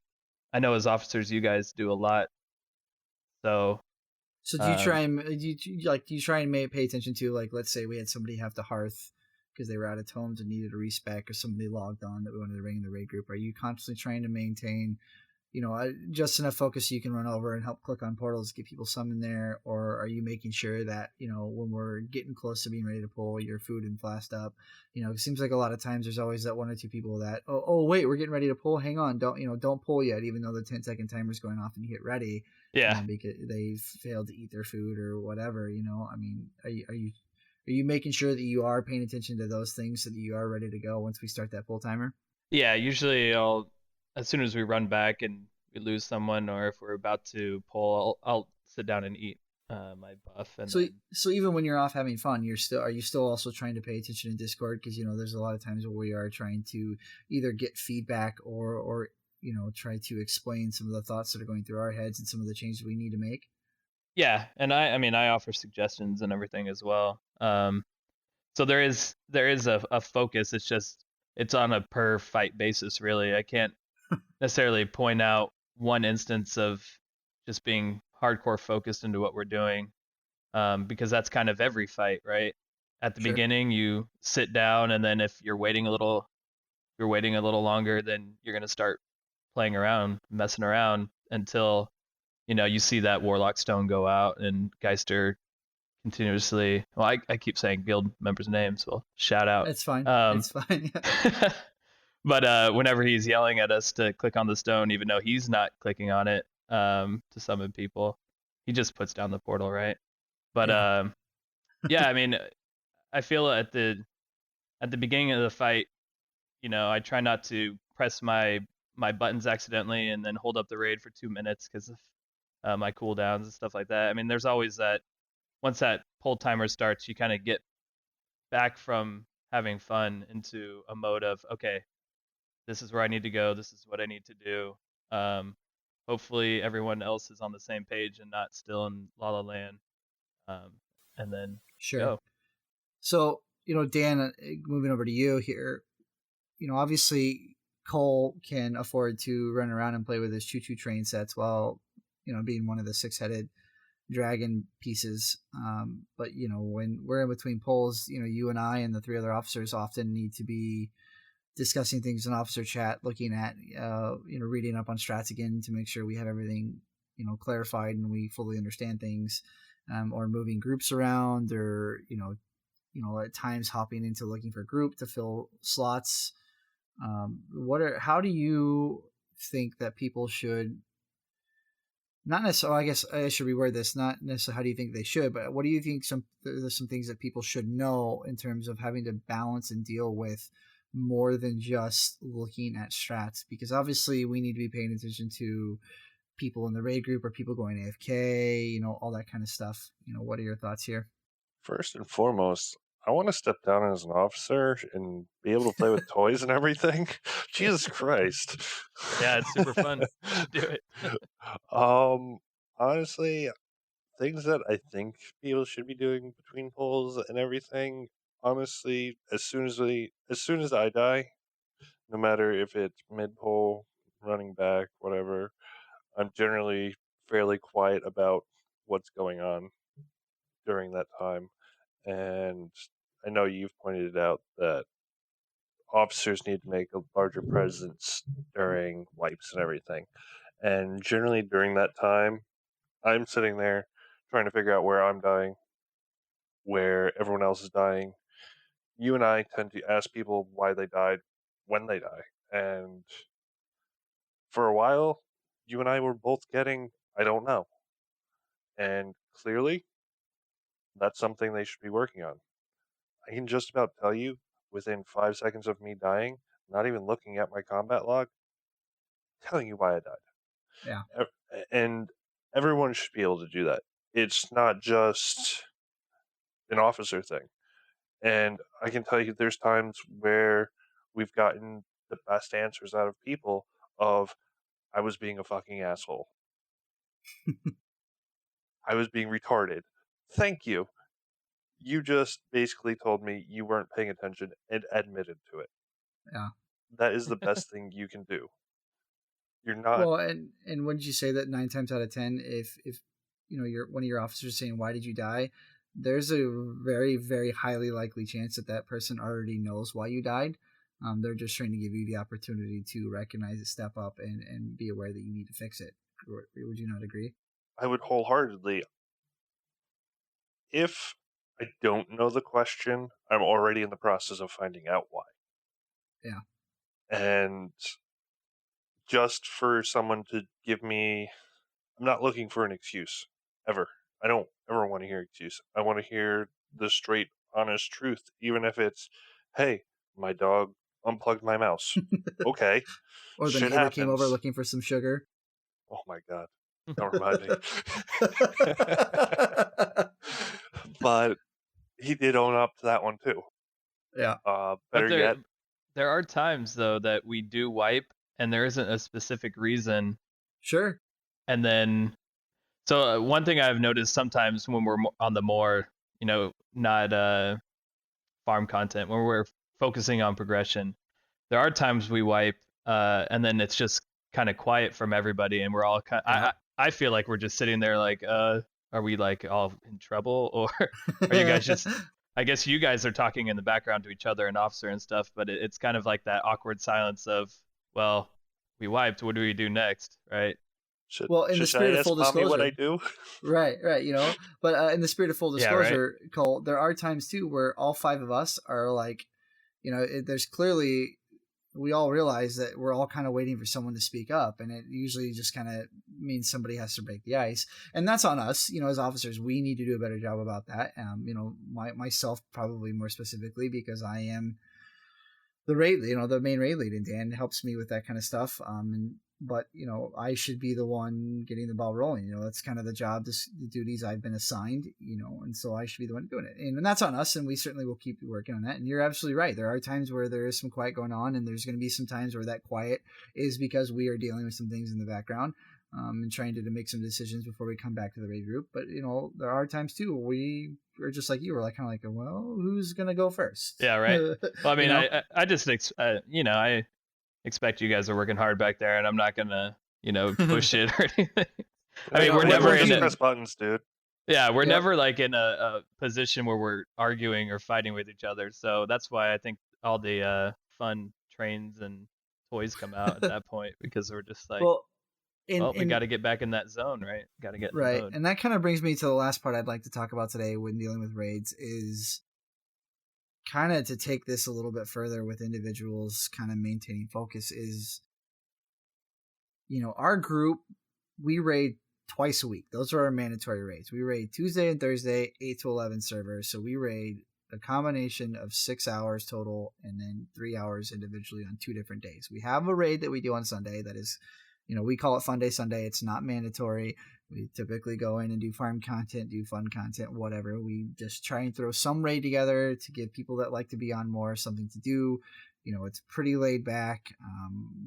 S4: I know as officers, you guys do a lot. So
S3: do you try and pay attention to, like, let's say we had somebody have to hearth because they were out of tomes and needed a respec, or somebody logged on that we wanted to bring in the raid group. Are you constantly trying to maintain, just enough focus so you can run over and help click on portals, get people summoned there? Or are you making sure that, when we're getting close to being ready to pull, your food and flashed up? It seems like a lot of times there's always that 1 or 2 people that, oh wait, we're getting ready to pull. Hang on, don't pull yet, even though the 10-second timer is going off and you get ready.
S4: yeah,
S3: Because they've failed to eat their food or whatever. I mean, are you making sure that you are paying attention to those things so that you are ready to go once we start that full timer?
S4: yeah. Usually, as soon as we run back and we lose someone, or if we're about to pull, I'll sit down and eat. my buff, and
S3: So
S4: then
S3: so even when you're off having fun, are you still also trying to pay attention in Discord? Because there's a lot of times where we are trying to either get feedback or try to explain some of the thoughts that are going through our heads and some of the changes we need to make.
S4: yeah, and I mean I offer suggestions and everything as well. So there is a focus. It's just it's on a per fight basis, really. I can't necessarily point out one instance of just being hardcore focused into what we're doing, because that's kind of every fight, right? At the
S3: Sure.
S4: beginning, you sit down, and then if you're waiting a little longer, then you're gonna start playing around, messing around until you see that Warlock Stone go out and Geister continuously. Well, I keep saying guild members' names. Well, shout out.
S3: It's fine.
S4: Um,
S3: It's fine.
S4: but whenever he's yelling at us to click on the stone, even though he's not clicking on it to summon people, he just puts down the portal, right? But
S3: Yeah.
S4: yeah, I mean, I feel at the beginning of the fight, I try not to press my buttons accidentally and then hold up the raid for 2 minutes because of my cooldowns and stuff like that. I mean, there's always that once that pull timer starts, you kind of get back from having fun into a mode of, okay, this is where I need to go. This is what I need to do. Hopefully everyone else is on the same page and not still in La La Land. Um, and then
S3: Sure.
S4: go.
S3: So, Dan, moving over to you here, obviously Cole can afford to run around and play with his choo-choo train sets while, being one of the six-headed dragon pieces. But, when we're in between polls, you and I and the three other officers often need to be discussing things in officer chat, looking at, reading up on strats again to make sure we have everything, clarified and we fully understand things, or moving groups around, or, at times hopping into looking for group to fill slots. How do you think that people should, not necessarily, I guess I should reword this, not necessarily how do you think they should, but what do you think there's some things that people should know in terms of having to balance and deal with more than just looking at strats? Because obviously we need to be paying attention to people in the raid group or people going AFK, all that kind of stuff. What are your thoughts here?
S5: First and foremost, I want to step down as an officer and be able to play with toys and everything. Jesus Christ.
S4: Yeah, it's super fun. You should do it.
S5: Honestly, things that I think people should be doing between polls and everything. Honestly, as soon as I die, no matter if it's mid poll, running back, whatever, I'm generally fairly quiet about what's going on during that time. And I know you've pointed out that officers need to make a larger presence during wipes and everything. And generally during that time, I'm sitting there trying to figure out where I'm dying, where everyone else is dying. You and I tend to ask people why they died when they die. And for a while, you and I were both getting, I don't know. And clearly, that's something they should be working on. I can just about tell you within 5 seconds of me dying, not even looking at my combat log, telling you why I died.
S3: Yeah.
S5: And everyone should be able to do that. It's not just an officer thing. And I can tell you there's times where we've gotten the best answers out of people of, I was being a fucking asshole. I was being retarded. Thank you. You just basically told me you weren't paying attention and admitted to it.
S3: Yeah.
S5: That is the best thing you can do. You're not.
S3: Well, and wouldn't you say that 9 times out of 10, if your one of your officers saying why did you die, there's a very very highly likely chance that that person already knows why you died. They're just trying to give you the opportunity to recognize it, step up, and be aware that you need to fix it. Would you not agree?
S5: I would wholeheartedly. If I don't know the question, I'm already in the process of finding out why.
S3: Yeah.
S5: And just for someone to give me, I'm not looking for an excuse ever. I don't ever want to hear excuse. I want to hear the straight, honest truth, even if it's, hey, my dog unplugged my mouse. Okay,
S3: Or the
S5: shit
S3: neighbor came over
S5: happens.
S3: looking for some sugar.
S5: Oh my god. Don't remind me. But he did own up to that one too.
S3: Yeah.
S4: But
S5: Better yet,
S4: there are times though that we do wipe, and there isn't a specific reason.
S3: Sure.
S4: And then, so one thing I've noticed sometimes when we're on the more, not farm content, when we're focusing on progression, there are times we wipe, and then it's just kind of quiet from everybody, and we're all kind. I feel like we're just sitting there like, are we like all in trouble, or are you guys just? I guess you guys are talking in the background to each other, and officer and stuff, but it's kind of like that awkward silence of, well, we wiped. What do we do next, right?
S3: Well, in the spirit of full disclosure,
S5: what I do?
S3: Right. But in the spirit of full disclosure,
S4: Yeah, right.
S3: Cole, there are times too where all five of us are like, there's clearly, we all realize that we're all kind of waiting for someone to speak up, and it usually just kind of means somebody has to break the ice, and that's on us. As officers, we need to do a better job about that. Myself probably more specifically because I am the raid, the main raid lead, and Dan helps me with that kind of stuff. But I should be the one getting the ball rolling. That's kind of the job, the duties I've been assigned. And so I should be the one doing it, and that's on us. And we certainly will keep working on that. And you're absolutely right. There are times where there is some quiet going on, and there's going to be some times where that quiet is because we are dealing with some things in the background. And trying to make some decisions before we come back to the raid group. But there are times too where we are just like you were, like kind of like, well, who's gonna go first?
S4: Yeah, right. Well, I mean, I just I expect you guys are working hard back there, and I'm not gonna push it or anything. I mean, we're never in
S5: press buttons, dude.
S4: Yeah, we're never like in a position where we're arguing or fighting with each other. So that's why I think all the fun trains and toys come out at that point, because we're just like, we got to get back in that zone, right? Got to get
S3: right.
S4: In the mode.
S3: And that kind of brings me to the last part I'd like to talk about today when dealing with raids is kind of to take this a little bit further with individuals kind of maintaining focus is, our group, we raid twice a week. Those are our mandatory raids. We raid Tuesday and Thursday, 8 to 11 servers. So we raid a combination of 6 hours total and then 3 hours individually on 2 different days. We have a raid that we do on Sunday that is, we call it Fun Day Sunday. It's not mandatory. We typically go in and do farm content, do fun content, whatever. We just try and throw some raid together to give people that like to be on more something to do. It's pretty laid back.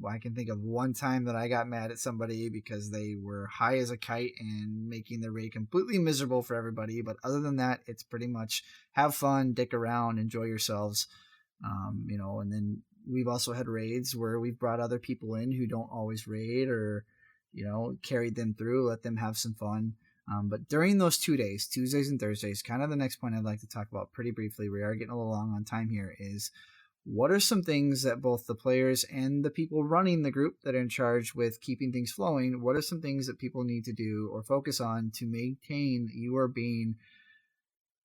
S3: I can think of one time that I got mad at somebody because they were high as a kite and making the raid completely miserable for everybody. But other than that, it's pretty much have fun, dick around, enjoy yourselves. And then we've also had raids where we've brought other people in who don't always raid or, carried them through, let them have some fun. But during those 2 days, Tuesdays and Thursdays, kind of the next point I'd like to talk about pretty briefly, we are getting a little long on time here, is what are some things that both the players and the people running the group that are in charge with keeping things flowing, what are some things that people need to do or focus on to maintain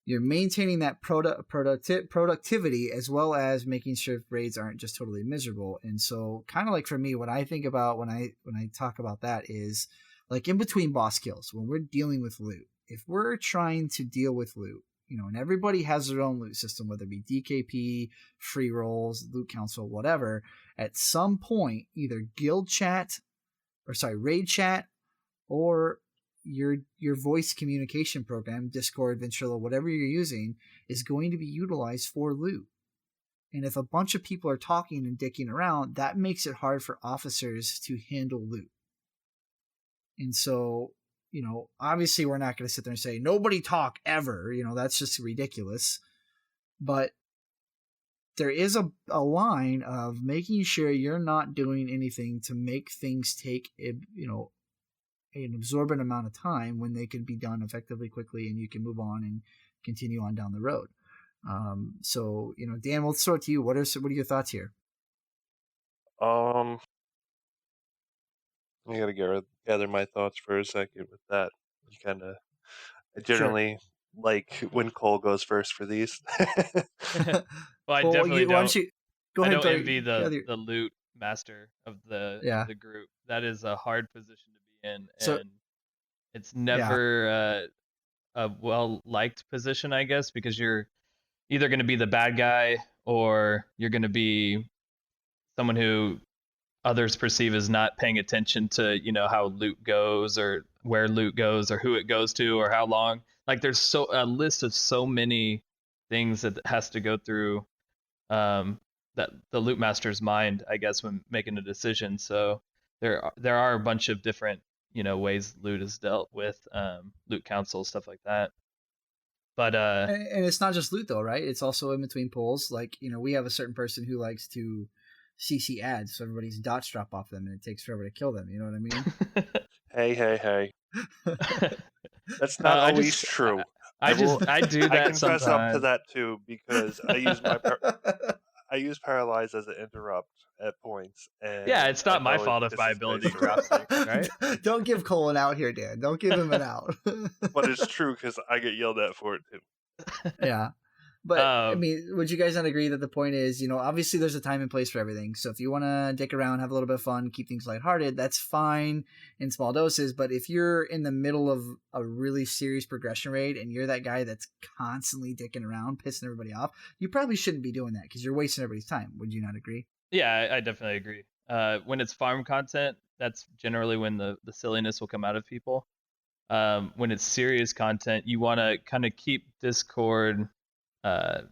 S3: you're maintaining that productivity as well as making sure raids aren't just totally miserable. And so kind of like for me, what I think about when I talk about that is like in between boss kills, when we're dealing with loot, if we're trying to deal with loot, and everybody has their own loot system, whether it be DKP, free rolls, loot council, whatever, at some point, either raid chat, or your voice communication program, Discord, Ventrilo, whatever you're using, is going to be utilized for loot. And if a bunch of people are talking and dicking around, that makes it hard for officers to handle loot. And so, obviously we're not going to sit there and say, nobody talk ever. That's just ridiculous. But there is a line of making sure you're not doing anything to make things take, an absorbent amount of time when they can be done effectively, quickly, and you can move on and continue on down the road. So, Dan, we'll throw it to you. What are your thoughts here?
S5: I gotta gather my thoughts for a second with that. I generally like when Cole goes first for these.
S4: Well, I definitely don't.
S3: Why don't you go ahead?
S4: I don't envy the loot master of the group. That is a hard position to be in, and it's never a well-liked position, I guess, because you're either going to be the bad guy or you're going to be someone who others perceive as not paying attention to, how loot goes or where loot goes or who it goes to or how long. Like there's a list of so many things that has to go through that the loot master's mind, I guess, when making a decision. So there are a bunch of different ways loot is dealt with, loot council, stuff like that. But
S3: and it's not just loot though, right? It's also in between pulls. Like, we have a certain person who likes to CC ads, so everybody's dots drop off them, and it takes forever to kill them. You know what I mean?
S5: Hey. That's not always true.
S4: I do that
S5: I confess
S4: sometimes.
S5: up to that too, because I use I use paralyze as an interrupt at points. And
S4: yeah, it's not my fault if my ability drops, right?
S3: Don't give Cole an out here, Dan. Don't give him an out.
S5: But it's true because I get yelled at for it too.
S3: Yeah. But, I mean, would you guys not agree that the point is, obviously there's a time and place for everything. So if you want to dick around, have a little bit of fun, keep things lighthearted, that's fine in small doses. But if you're in the middle of a really serious progression raid and you're that guy that's constantly dicking around, pissing everybody off, you probably shouldn't be doing that because you're wasting everybody's time. Would you not agree?
S4: Yeah, I definitely agree. When it's farm content, that's generally when the silliness will come out of people. When it's serious content, you want to kind of keep Discord. I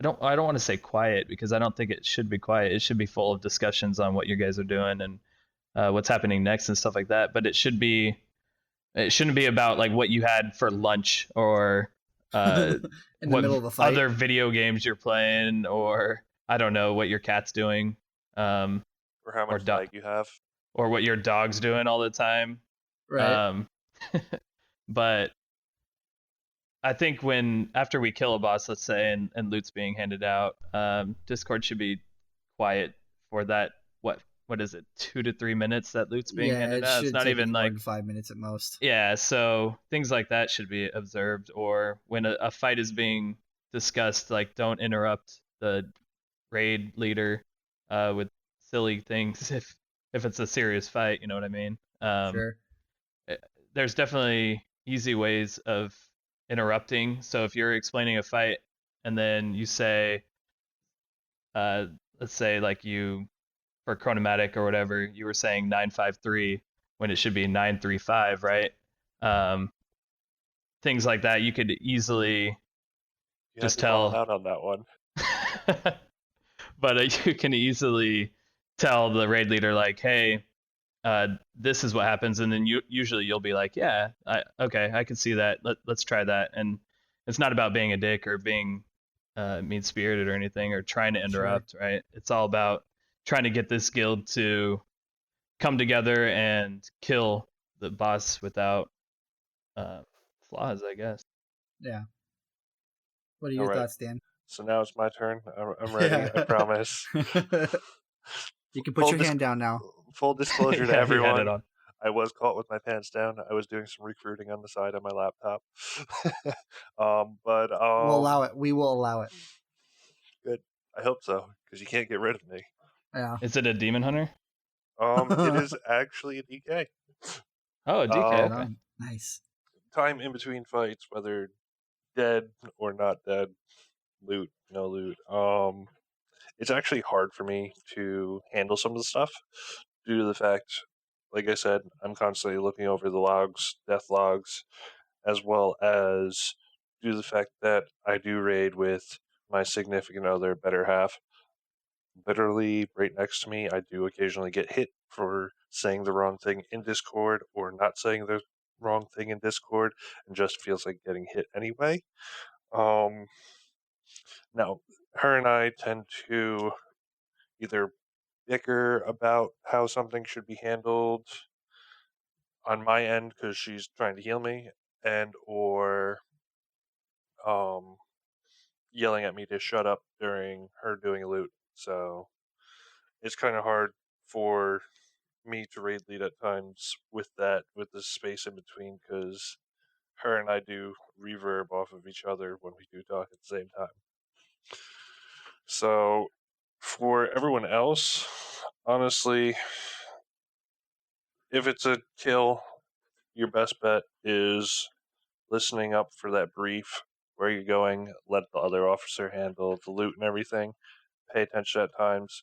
S4: don't want to say quiet because I don't think it should be quiet. It should be full of discussions on what you guys are doing and what's happening next and stuff like that. But it shouldn't be about like what you had for lunch or
S3: in the middle of a fight,
S4: other video games you're playing, or I don't know what your cat's doing,
S5: or how much lag you have,
S4: or what your dog's doing all the time.
S3: Right.
S4: But I think after we kill a boss, let's say, and loot's being handed out, Discord should be quiet for that. What is it? 2 to 3 minutes that loot's being handed out. It's not even like
S3: 5 minutes at most.
S4: Yeah, so things like that should be observed. Or when a fight is being discussed, like don't interrupt the raid leader with silly things if it's a serious fight. You know what I mean?
S3: Sure.
S4: There's definitely easy ways of interrupting. So if you're explaining a fight and then you say, let's say like for Chronomatic or whatever, you were saying 953 when it should be 935, right? Things like that, you could easily just tell
S5: out on that one.
S4: But you can easily tell the raid leader like, hey, this is what happens, and then usually you'll be like, yeah, okay, I can see that. Let's try that. And it's not about being a dick or being mean-spirited or anything or trying to interrupt, sure. Right? It's all about trying to get this guild to come together and kill the boss without flaws, I guess.
S3: Yeah. What are your thoughts, Dan?
S5: So now it's my turn. I'm ready. Yeah. I promise.
S3: You can put your hand down now.
S5: Full disclosure to everyone. I was caught with my pants down. I was doing some recruiting on the side on my laptop. But
S3: we'll allow it. We will allow it.
S5: Good. I hope so, because you can't get rid of me.
S3: Yeah.
S4: Is it a demon hunter?
S5: It is actually a DK.
S4: Oh, a DK. Okay.
S3: Nice.
S5: Time in between fights, whether dead or not dead, loot, no loot. It's actually hard for me to handle some of the stuff due to the fact, like I said, I'm constantly looking over the logs, death logs, as well as due to the fact that I do raid with my significant other, better half. Literally right next to me, I do occasionally get hit for saying the wrong thing in Discord or not saying the wrong thing in Discord, and just feels like getting hit anyway. Now, her and I tend to either bicker about how something should be handled on my end because she's trying to heal me, and or yelling at me to shut up during her doing a loot. So it's kind of hard for me to raid lead at times with the space in between, because her and I do reverb off of each other when we do talk at the same time. So for everyone else, honestly, if it's a kill, your best bet is listening up for that brief. Where you're going, let the other officer handle the loot and everything. Pay attention at times.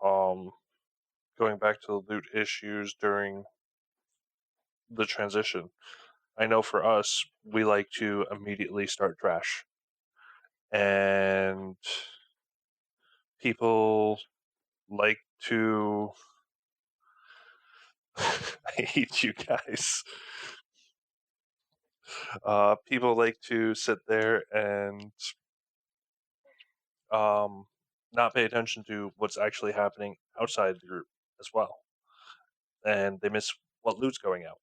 S5: Going back to the loot issues during the transition. I know for us, we like to immediately start trash. And people like to I hate you guys. People like to sit there and not pay attention to what's actually happening outside the group as well. And they miss what loot's going out.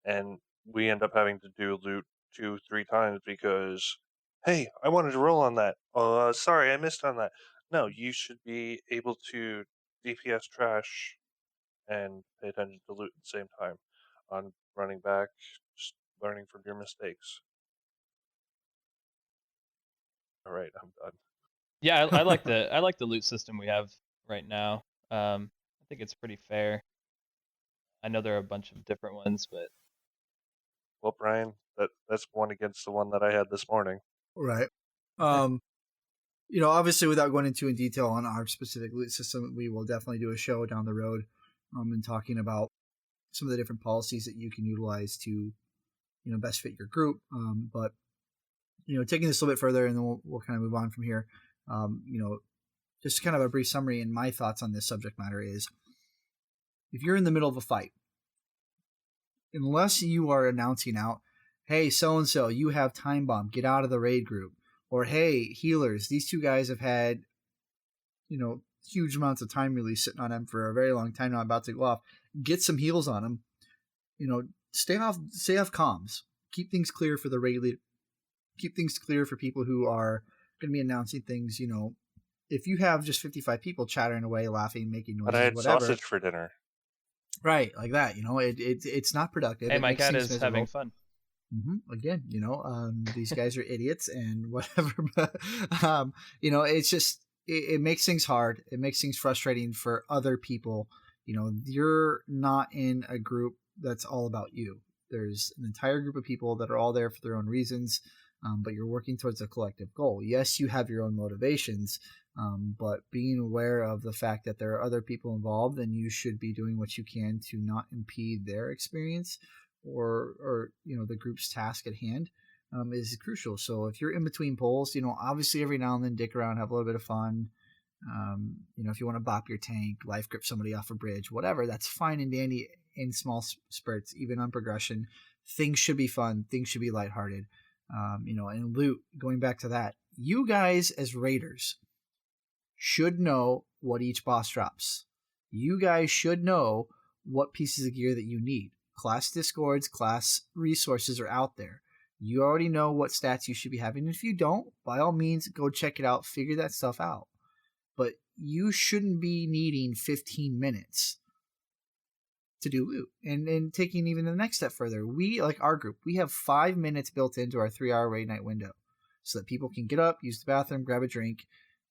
S5: And we end up having to do loot 2-3 times because, hey, I wanted to roll on that. Sorry, I missed on that. No, you should be able to DPS trash and pay attention to loot at the same time. On running back, just learning from your mistakes. All right, I'm done.
S4: Yeah, I like the loot system we have right now. I think it's pretty fair. I know there are a bunch of different ones, but
S5: Well, Brian, that's one against the one that I had this morning.
S3: Right. Obviously, without going into in detail on our specific loot system, we will definitely do a show down the road, and talking about some of the different policies that you can utilize to, best fit your group. But taking this a little bit further, and then we'll kind of move on from here. Just kind of a brief summary and my thoughts on this subject matter is, if you're in the middle of a fight, unless you are announcing out, hey, so-and-so, you have time bomb, get out of the raid group. Or, hey, healers, these two guys have had, huge amounts of time release sitting on them for a very long time now, about to go off. Get some heals on them. Stay off comms. Keep things clear for the raid leader. Keep things clear for people who are going to be announcing things. If you have just 55 people chattering away, laughing, making noises,
S5: But I had
S3: whatever.
S5: sausage for dinner.
S3: Right, like that. It's not productive.
S4: hey,
S3: It
S4: my
S3: makes
S4: cat
S3: things
S4: is
S3: miserable.
S4: having fun.
S3: Again, these guys are idiots and whatever, but it's just it makes things hard. It makes things frustrating for other people. You're not in a group that's all about you. There's an entire group of people that are all there for their own reasons, but you're working towards a collective goal. Yes, you have your own motivations, but being aware of the fact that there are other people involved, and you should be doing what you can to not impede their experience or the group's task at hand, is crucial. So if you're in between polls, obviously every now and then dick around, have a little bit of fun. If you want to bop your tank, life grip somebody off a bridge, whatever, that's fine and dandy in small spurts. Even on progression, things should be fun, things should be lighthearted. And loot, going back to that, you guys as raiders should know what each boss drops. You guys should know what pieces of gear that you need. Class discords, class resources are out there. You already know what stats you should be having. And if you don't, by all means, go check it out, figure that stuff out. But you shouldn't be needing 15 minutes to do loot. And taking even the next step further, we, like our group, we have 5 minutes built into our 3-hour raid night window so that people can get up, use the bathroom, grab a drink,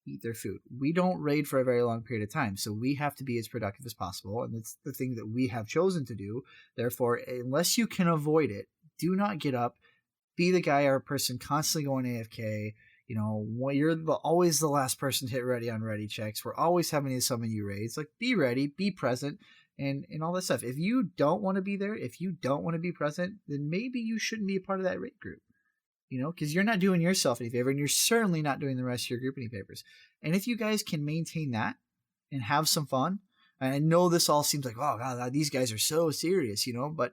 S3: eat their food. We don't raid for a very long period of time, so we have to be as productive as possible, and it's the thing that we have chosen to do. Therefore, unless you can avoid it, do not get up, be the guy or person constantly going AFK. You're always the last person to hit ready on ready checks. We're always having to summon you raids. Like, be ready, be present, and all that stuff. If you don't want to be there, if you don't want to be present, then maybe you shouldn't be a part of that raid group. Because you're not doing yourself any favor, and you're certainly not doing the rest of your group any favors. And if you guys can maintain that and have some fun, and I know this all seems like, oh God, these guys are so serious, but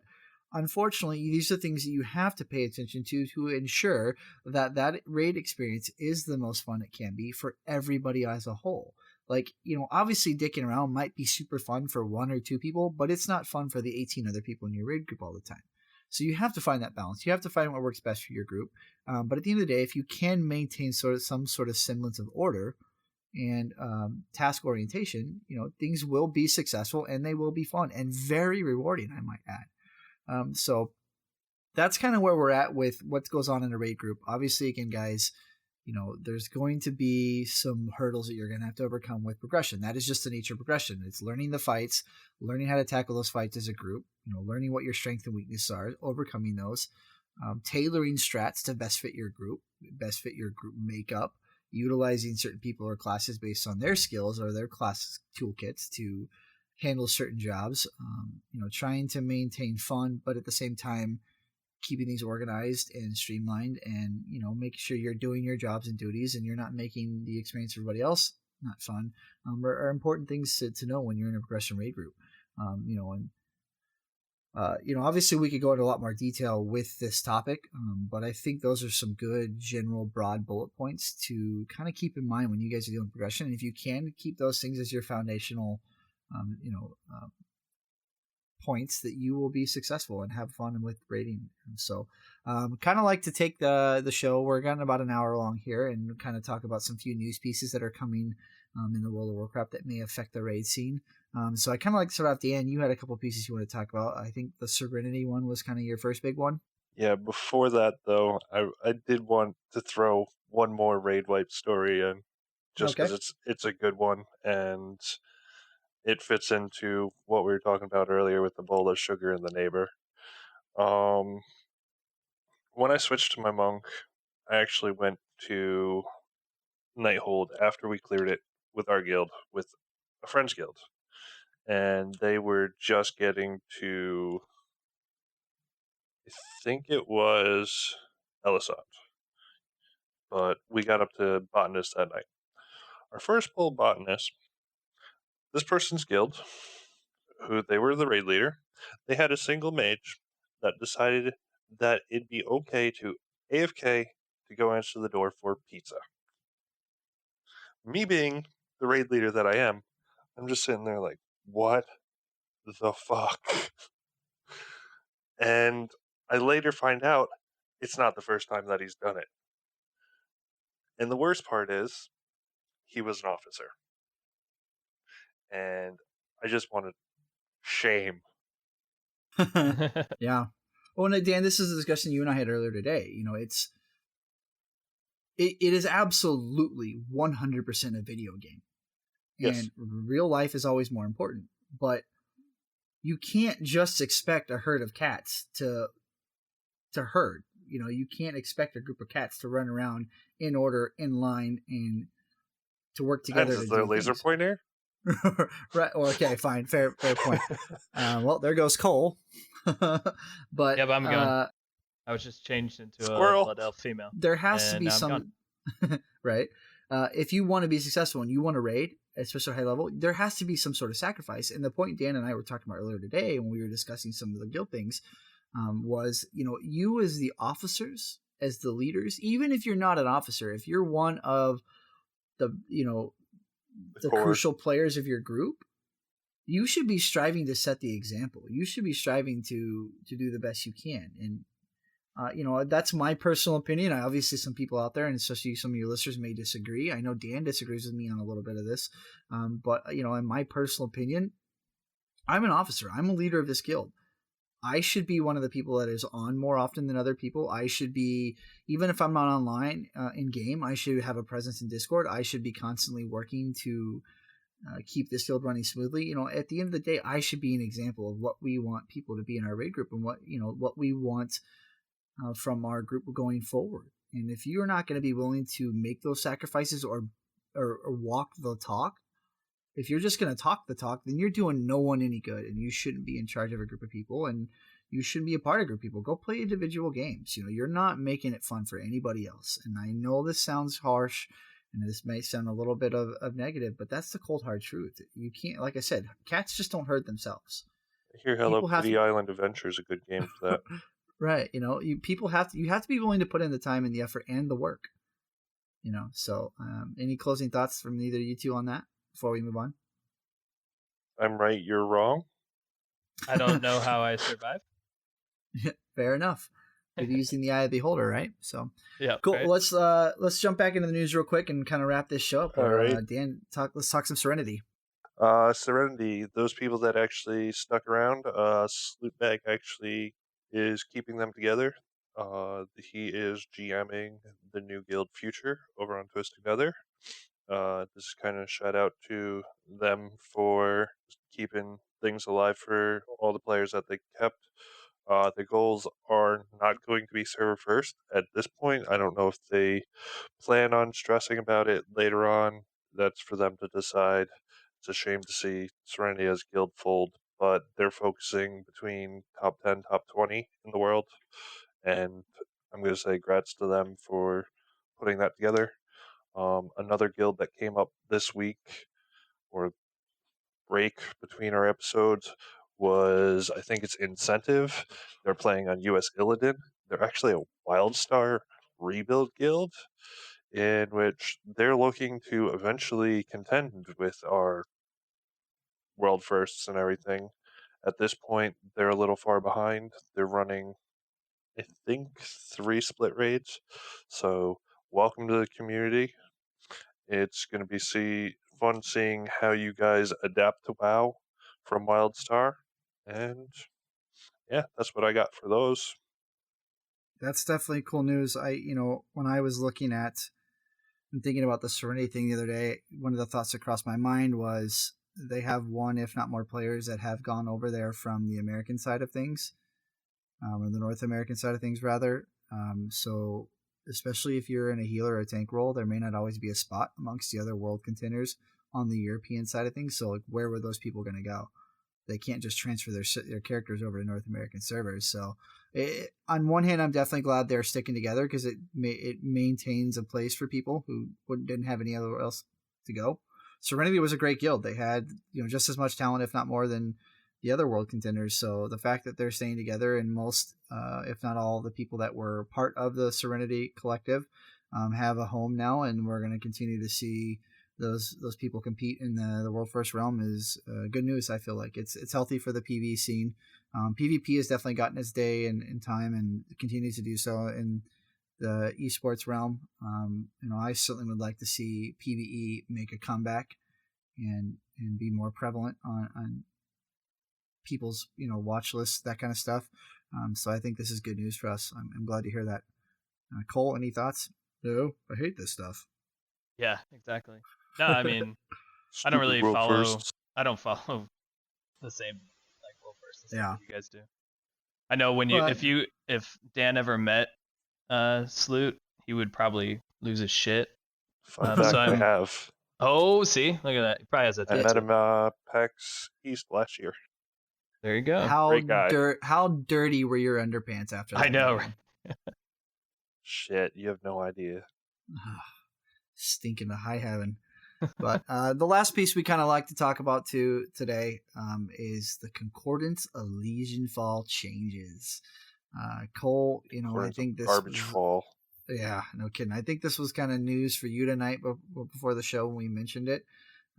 S3: unfortunately, these are things that you have to pay attention to ensure that raid experience is the most fun it can be for everybody as a whole. Like, obviously dicking around might be super fun for 1 or 2 people, but it's not fun for the 18 other people in your raid group all the time. So you have to find that balance. You have to find what works best for your group. But at the end of the day, if you can maintain some sort of semblance of order and task orientation, things will be successful and they will be fun and very rewarding, I might add. So that's kind of where we're at with what goes on in a raid group. Obviously, again, guys, there's going to be some hurdles that you're going to have to overcome with progression. That is just the nature of progression. It's learning the fights, learning how to tackle those fights as a group, learning what your strengths and weaknesses are, overcoming those, tailoring strats to best fit your group makeup, utilizing certain people or classes based on their skills or their class toolkits to handle certain jobs. Trying to maintain fun, but at the same time keeping things organized and streamlined, and making sure you're doing your jobs and duties, and you're not making the experience for everybody else not fun. Are important things to know when you're in a progression raid group. Obviously we could go into a lot more detail with this topic, but I think those are some good general broad bullet points to kind of keep in mind when you guys are doing progression. And if you can keep those things as your foundational, points, that you will be successful and have fun with raiding. And so kind of like to take the show, we're getting about an hour long here, and kind of talk about some few news pieces that are coming in the World of Warcraft that may affect the raid scene. So I kind of like to start off, Dan, you had a couple pieces you want to talk about. I think the Serenity one was kind of your first big one.
S5: Yeah, before that though, I did want to throw one more raid wipe story in, just because it's a good one, and it fits into what we were talking about earlier with the bowl of sugar and the neighbor. When I switched to my monk, I actually went to Nighthold after we cleared it with our guild, with a friend's guild, and they were just getting to, I think it was Elisand, but we got up to botanist that night. Our first pull botanist, this person's guild, who they were the raid leader, they had a single mage that decided that it'd be okay to AFK to go answer the door for pizza. Me being the raid leader that I am, I'm just sitting there like, what the fuck? And I later find out it's not the first time that he's done it. And the worst part is, he was an officer. And I just wanted shame.
S3: Yeah. Well, and Dan, this is a discussion you and I had earlier today. It is absolutely 100% a video game.
S5: Yes.
S3: And real life is always more important. But you can't just expect a herd of cats to herd. You can't expect a group of cats to run around in order, in line, and to work together.
S5: Is there a laser pointer?
S3: Right. Okay, fine. Fair point. Well, there goes Cole. But
S4: yeah, but I'm going. I was just changed into
S5: Squirrel.
S4: a blood elf female.
S3: There has to be some right. If you want to be successful and you want to raid, especially high level, there has to be some sort of sacrifice. And the point Dan and I were talking about earlier today when we were discussing some of the guild things was, you as the officers, as the leaders, even if you're not an officer, if you're one of the crucial players of your group, you should be striving to set the example. You should be striving to do the best you can. And that's my personal opinion. Obviously, some people out there, and especially some of your listeners, may disagree. I know Dan disagrees with me on a little bit of this, but in my personal opinion, I'm an officer. I'm a leader of this guild. I should be one of the people that is on more often than other people. I should be, even if I'm not online in game, I should have a presence in Discord. I should be constantly working to keep this guild running smoothly. At the end of the day, I should be an example of what we want people to be in our raid group, and what we want from our group going forward. And if you're not going to be willing to make those sacrifices or walk the talk, if you're just going to talk the talk, then you're doing no one any good, and you shouldn't be in charge of a group of people, and you shouldn't be a part of a group of people. Go play individual games. You're not making it fun for anybody else. And I know this sounds harsh, and this may sound a little bit of negative, but that's the cold hard truth. You can't, like I said, cats just don't hurt themselves.
S5: I hear Hello Kitty Island Adventure is a good game for that.
S3: Right. You have to be willing to put in the time and the effort and the work. So any closing thoughts from either of you two on that before we move on?
S5: I'm right, you're wrong.
S4: I don't know how I survived.
S3: Fair enough. You're using the eye of the beholder, right? So
S4: yeah,
S3: cool.
S4: Right.
S3: Let's jump back into the news real quick and kind of wrap this show up.
S5: All right,
S3: Dan, let's talk some Serenity.
S5: Serenity. Those people that actually stuck around, Slootbag actually is keeping them together. He is GMing the new guild Future over on Twisted Nether. This is kind of a shout out to them for keeping things alive for all the players that they kept. The goals are not going to be server first at this point. I don't know if they plan on stressing about it later on. That's for them to decide. it's a shame to see Serenity as guild fold, but they're focusing between top 10, top 20 in the world, and I'm going to say grats to them for putting that together. Another guild that came up this week, or break between our episodes, was, I think it's Incentive. They're playing on US Illidan. They're actually a WildStar rebuild guild in which they're looking to eventually contend with our world firsts and everything. At this point, they're a little far behind. They're running, I think, 3 split raids. So, welcome to the community. It's going to be fun seeing how you guys adapt to WoW from WildStar. And yeah, that's what I got for those.
S3: That's definitely cool news. When I was looking at and thinking about the Serenity thing the other day, one of the thoughts that crossed my mind was they have one, if not more, players that have gone over there from the American side of things, or the North American side of things, rather. So, especially if you're in a healer or a tank role, there may not always be a spot amongst the other world contenders on the European side of things. So, like, where were those people going to go? They can't just transfer their characters over to North American servers. So, on one hand, I'm definitely glad they're sticking together because it maintains a place for people who didn't have anywhere else to go. Serenity was a great guild. They had just as much talent, if not more, than the other world contenders. So the fact that they're staying together, and most, if not all, the people that were part of the Serenity collective have a home now, and we're going to continue to see those people compete in the world first realm is good news. I feel like it's healthy for the PvE scene. PvP has definitely gotten its day in time and continues to do so in the esports realm. I certainly would like to see PvE make a comeback and be more prevalent on people's watch lists, that kind of stuff. So I think this is good news for us. I'm glad to hear that. Cole, any thoughts? No, I hate this stuff.
S4: Yeah, exactly. No, I mean, I don't
S5: Stupid
S4: really
S5: world
S4: follow.
S5: firsts.
S4: I don't follow the same like world first the same
S3: Yeah.
S4: way you guys do. I know when
S3: But
S4: if Dan ever met Sloot, he would probably lose his shit.
S5: Fun fact,
S4: So
S5: I have.
S4: Oh, see, look at that. He probably has a
S5: I
S4: tattoo.
S5: met him PAX East last year.
S4: There you go.
S5: Great guy.
S3: How dirty were your underpants after that?
S4: I know.
S3: meeting?
S5: Shit, you have no idea.
S3: Stinking to high heaven. But the last piece we kind of like to talk about today is the Concordance of Legionfall changes. Cole, I think this
S5: garbage fall.
S3: Yeah, no kidding. I think this was kind of news for you tonight before the show when we mentioned it.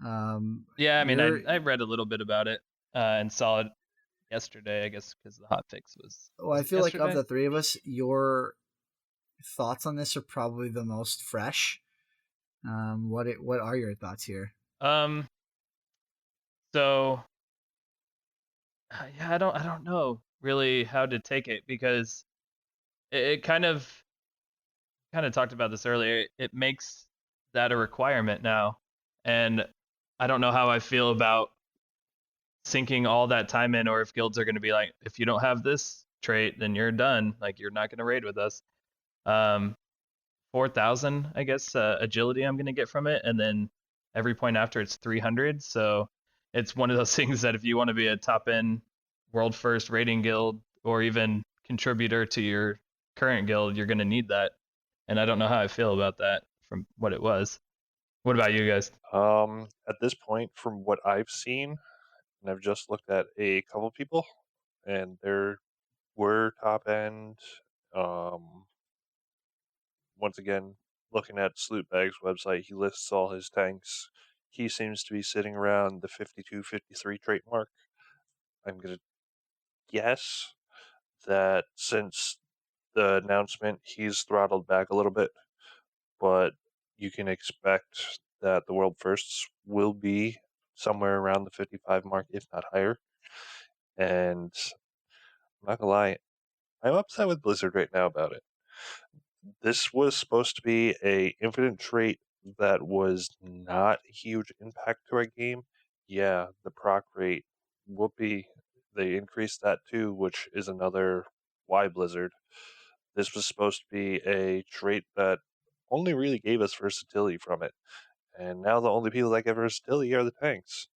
S4: Yeah, I mean, I read a little bit about it and saw it yesterday, I guess, because the hot fix was.
S3: Well, I feel like of the three of us, your thoughts on this are probably the most fresh. What are your thoughts here?
S4: So yeah, I don't know really how to take it because it kind of talked about this earlier. It makes that a requirement now, and I don't know how I feel about sinking all that time in, or if guilds are going to be like, if you don't have this trait, then you're done. Like, you're not going to raid with us. 4,000, I guess, agility I'm going to get from it, and then every point after it's 300. So it's one of those things that if you want to be a top end world first raiding guild or even contributor to your current guild, you're going to need that. And I don't know how I feel about that from what it was. What about you guys?
S5: At this point, from what I've seen, and I've just looked at a couple people, and there were top end. Once again, looking at Slootbag's website, he lists all his tanks. He seems to be sitting around the 52, 53 trait mark. I'm going to guess that since the announcement, he's throttled back a little bit, but you can expect that the world firsts will be somewhere around the 55 mark, if not higher. And I'm not gonna lie, I'm upset with Blizzard right now about it. This was supposed to be a infinite trait that was not a huge impact to our game. Yeah, the proc rate, whoopee, they increased that too, which is another why Blizzard. This was supposed to be a trait that only really gave us versatility from it. And now the only people that get versatility are the tanks.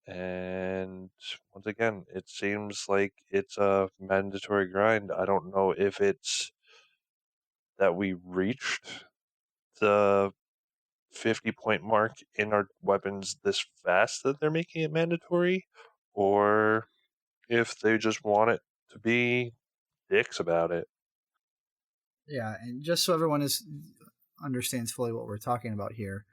S5: And once again, it seems like it's a mandatory grind. I don't know if it's that we reached the 50-point mark in our weapons this fast that they're making it mandatory, or if they just want it to be dicks about it.
S3: Yeah, and just so everyone understands fully what we're talking about here,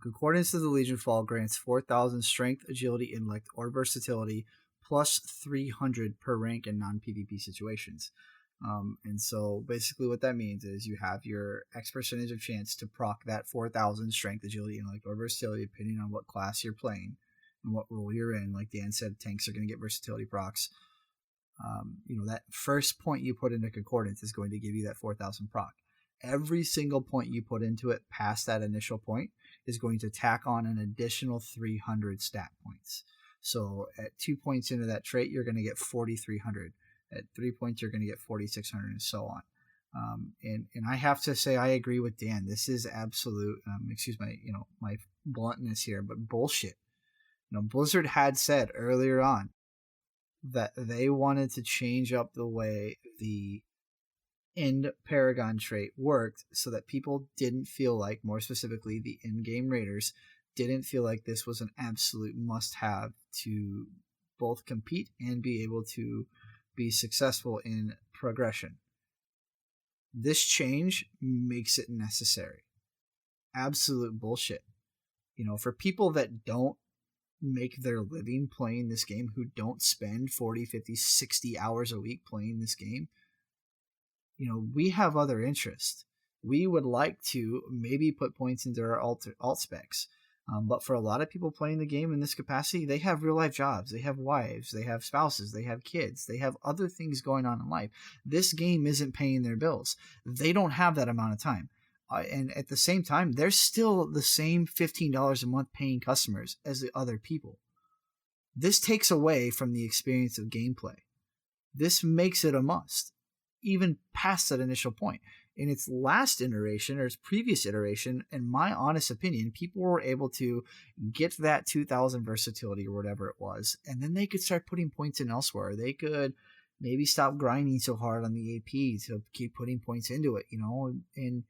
S3: Concordance of the Legionfall grants 4,000 strength, agility, intellect, or versatility, plus 300 per rank in non-PvP situations. And so basically what that means is you have your X percentage of chance to proc that 4,000 strength, agility, intellect, or versatility, depending on what class you're playing and what role you're in. Like Dan said, tanks are going to get versatility procs. That first point you put into Concordance is going to give you that 4,000 proc. Every single point you put into it past that initial point is going to tack on an additional 300 stat points. So at 2 points into that trait, you're going to get 4,300. At 3 points, you're going to get 4,600, and so on. And I have to say, I agree with Dan. This is absolute. Excuse my bluntness here, but bullshit. Blizzard had said earlier on that they wanted to change up the way the end Paragon trait worked so that people didn't feel like, more specifically the in-game raiders, didn't feel like this was an absolute must-have to both compete and be able to be successful in progression. This change makes it necessary. Absolute bullshit. For people that don't make their living playing this game, who don't spend 40, 50, 60 hours a week playing this game, we have other interests. We would like to maybe put points into our alt specs. But for a lot of people playing the game in this capacity, they have real life jobs. They have wives. They have spouses. They have kids. They have other things going on in life. This game isn't paying their bills. They don't have that amount of time. And at the same time, they're still the same $15 a month paying customers as the other people. This takes away from the experience of gameplay. This makes it a must, even past that initial point. In its last iteration, or its previous iteration, in my honest opinion, people were able to get that 2,000 versatility or whatever it was, and then they could start putting points in elsewhere. They could maybe stop grinding so hard on the AP to keep putting points into it, and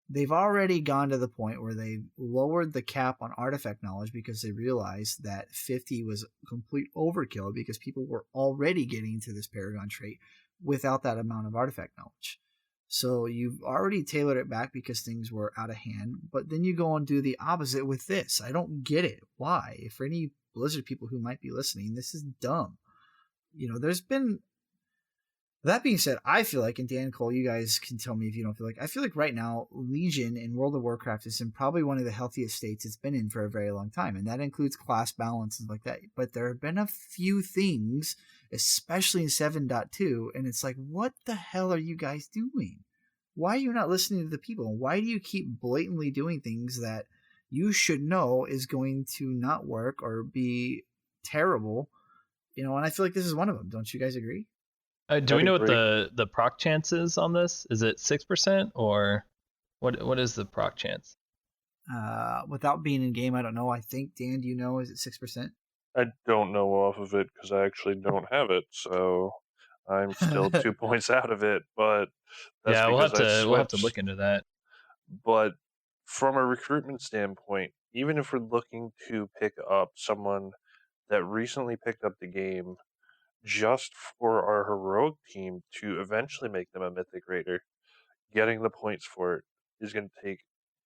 S3: they've already gone to the point where they lowered the cap on artifact knowledge because they realized that 50 was complete overkill because people were already getting to this Paragon trait without that amount of artifact knowledge. So you've already tailored it back because things were out of hand, but then you go and do the opposite with this. I don't get it. Why? For any Blizzard people who might be listening, this is dumb. There's been... That being said, I feel like, and Dan Cole, you guys can tell me if you don't feel like, I feel like right now, Legion in World of Warcraft is in probably one of the healthiest states it's been in for a very long time, and that includes class balance and like that. But there have been a few things, especially in 7.2, and it's like, what the hell are you guys doing? Why are you not listening to the people? Why do you keep blatantly doing things that you should know is going to not work or be terrible? And I feel like this is one of them. Don't you guys agree?
S4: Do we know what
S5: agree.
S4: the proc chance is on this? Is it 6% or what is the proc chance?
S3: Without being in game, I don't know. I think, Dan, do you know? Is it 6%?
S5: I don't know off of it because I actually don't have it, so I'm still 2 points out of it, but that's
S4: Yeah,
S5: because I
S4: we'll have to
S5: switched.
S4: look into that.
S5: But from a recruitment standpoint, even if we're looking to pick up someone that recently picked up the game just for our heroic team to eventually make them a mythic raider, getting the points for it is going to take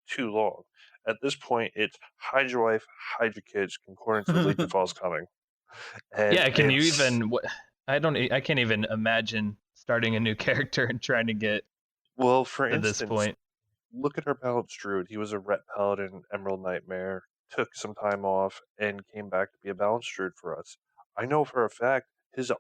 S5: too long. At this point, it's hide your wife, hide your kids, Concordance of the Legionfall is coming. And
S4: Yeah, can you
S5: it's,
S4: even I can't even imagine starting a new character and trying to get
S5: well, for
S4: to this
S5: instance,
S4: point.
S5: look at our balanced druid. He was a ret paladin, Emerald Nightmare, took some time off, and came back to be a balanced druid for us. I know for a fact his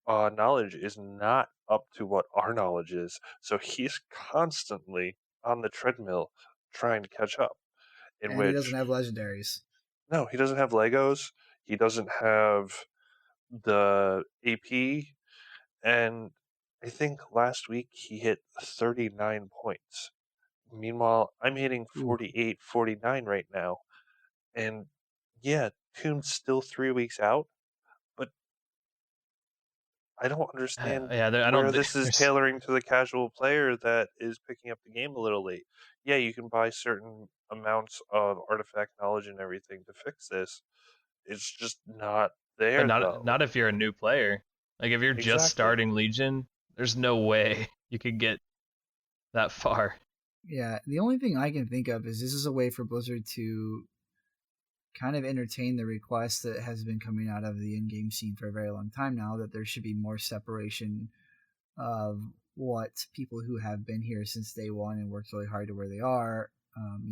S5: knowledge is not up to what our knowledge is, so he's constantly on the treadmill trying to catch up. In
S3: And he doesn't
S5: which,
S3: have legendaries.
S5: no, he doesn't have Legos, he doesn't have the AP, and I think last week he hit 39 points. Meanwhile, I'm hitting
S3: Ooh.
S5: 48, 49 right now. And yeah, Tomb's still 3 weeks out, but I don't understand
S4: Yeah, I
S5: where
S4: don't.
S5: this is
S4: There's
S5: tailoring to the casual player that is picking up the game a little late. Yeah, you can buy certain amounts of artifact knowledge and everything to fix this. It's just not
S4: but
S5: there though.
S4: not if you're a new player. Like if you're just
S5: Exactly.
S4: starting Legion, there's no way you could get that far.
S3: Yeah, the only thing I can think of is this is a way for Blizzard to kind of entertain the request that has been coming out of the in-game scene for a very long time now, that there should be more separation of what people who have been here since day one and worked really hard to where they are,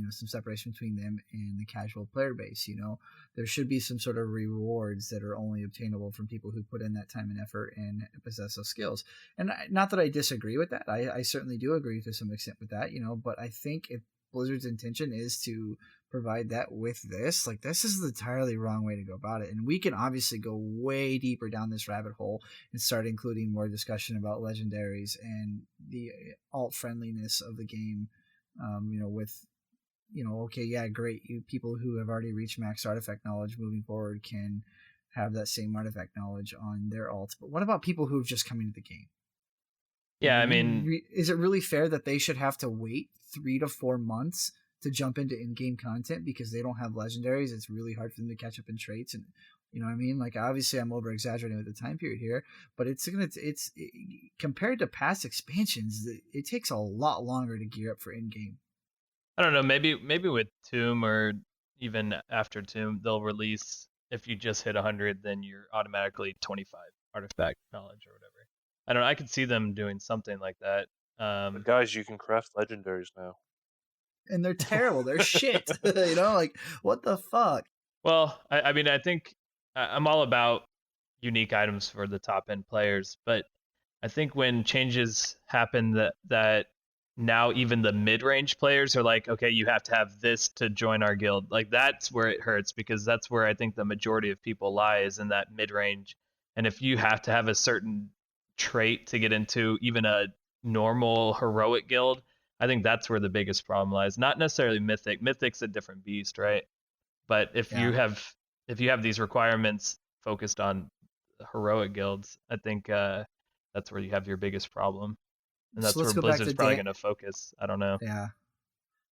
S3: some separation between them and the casual player base. There should be some sort of rewards that are only obtainable from people who put in that time and effort and possess those skills. And not that I disagree with that. I certainly do agree to some extent with that, but I think if Blizzard's intention is to provide that with this, like, this is the entirely wrong way to go about it. And we can obviously go way deeper down this rabbit hole and start including more discussion about legendaries and the alt friendliness of the game. With okay, yeah, great. You people who have already reached max artifact knowledge moving forward can have that same artifact knowledge on their alts. But what about people who've just come into the game?
S4: Yeah, I mean,
S3: Is it really fair that they should have to wait 3 to 4 months to jump into in-game content because they don't have legendaries? It's really hard for them to catch up in traits, and you know what I mean. Like, obviously, I'm over exaggerating with the time period here, but it's compared to past expansions, it takes a lot longer to gear up for in-game.
S4: I don't know. Maybe with Tomb or even after Tomb, they'll release if you just hit 100, then you're automatically 25 artifact knowledge or whatever. I don't know. I could see them doing something like that.
S5: But guys, you can craft legendaries now.
S3: And they're terrible. They're shit. Like, what the fuck?
S4: Well, I mean, I think I'm all about unique items for the top end players, but I think when changes happen that now even the mid range players are like, okay, you have to have this to join our guild. Like, that's where it hurts, because that's where I think the majority of people lie, is in that mid range. And if you have to have a certain trait to get into even a normal heroic guild, I think that's where the biggest problem lies. Not necessarily mythic. Mythic's a different beast, right? But if
S3: Yeah.
S4: you have these requirements focused on heroic guilds, I think that's where you have your biggest problem, and
S3: So
S4: that's
S3: let's
S4: where
S3: go back
S4: Blizzard's
S3: to
S4: probably going to focus. I don't know.
S3: Yeah.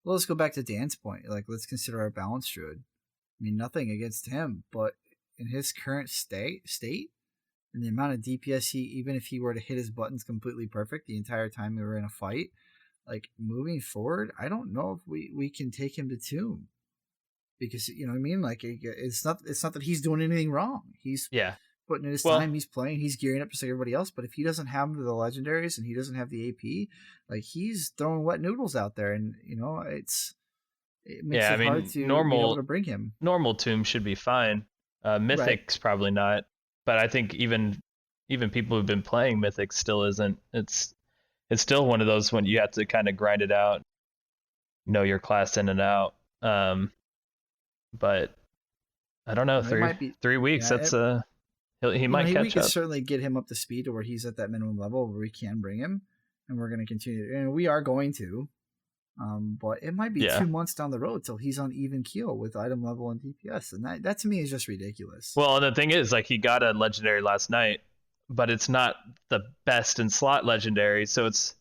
S3: Well, let's go back to Dan's point. Like, let's consider our balance druid. I mean, nothing against him, but in his current state, and the amount of DPS even if he were to hit his buttons completely perfect the entire time we were in a fight, like, moving forward, I don't know if we can take him to Tomb, because you know what I mean. Like, it's not that he's doing anything wrong. He's
S4: Yeah.
S3: putting in his
S4: Well,
S3: time. He's playing. He's gearing up just like everybody else. But if he doesn't have the legendaries and he doesn't have the AP, like, he's throwing wet noodles out there, and it makes
S4: yeah. I
S3: it hard
S4: mean,
S3: to be able to bring him.
S4: normal Tomb should be fine. Mythic's probably not, but I think even people who've been playing Mythic still isn't. It's still one of those when you have to kind of grind it out, know your class in and out. But I don't know.
S3: It might be
S4: 3 weeks.
S3: Yeah,
S4: That's he might
S3: we
S4: catch
S3: could
S4: up.
S3: certainly get him up to speed to where he's at that minimum level where we can bring him, and we're going to continue, and we are going to. But it might be 2 months down the road till he's on even keel with item level and DPS, and that to me is just ridiculous.
S4: Well, and the thing is, like, he got a legendary last night, but it's not the best in slot legendary, so it's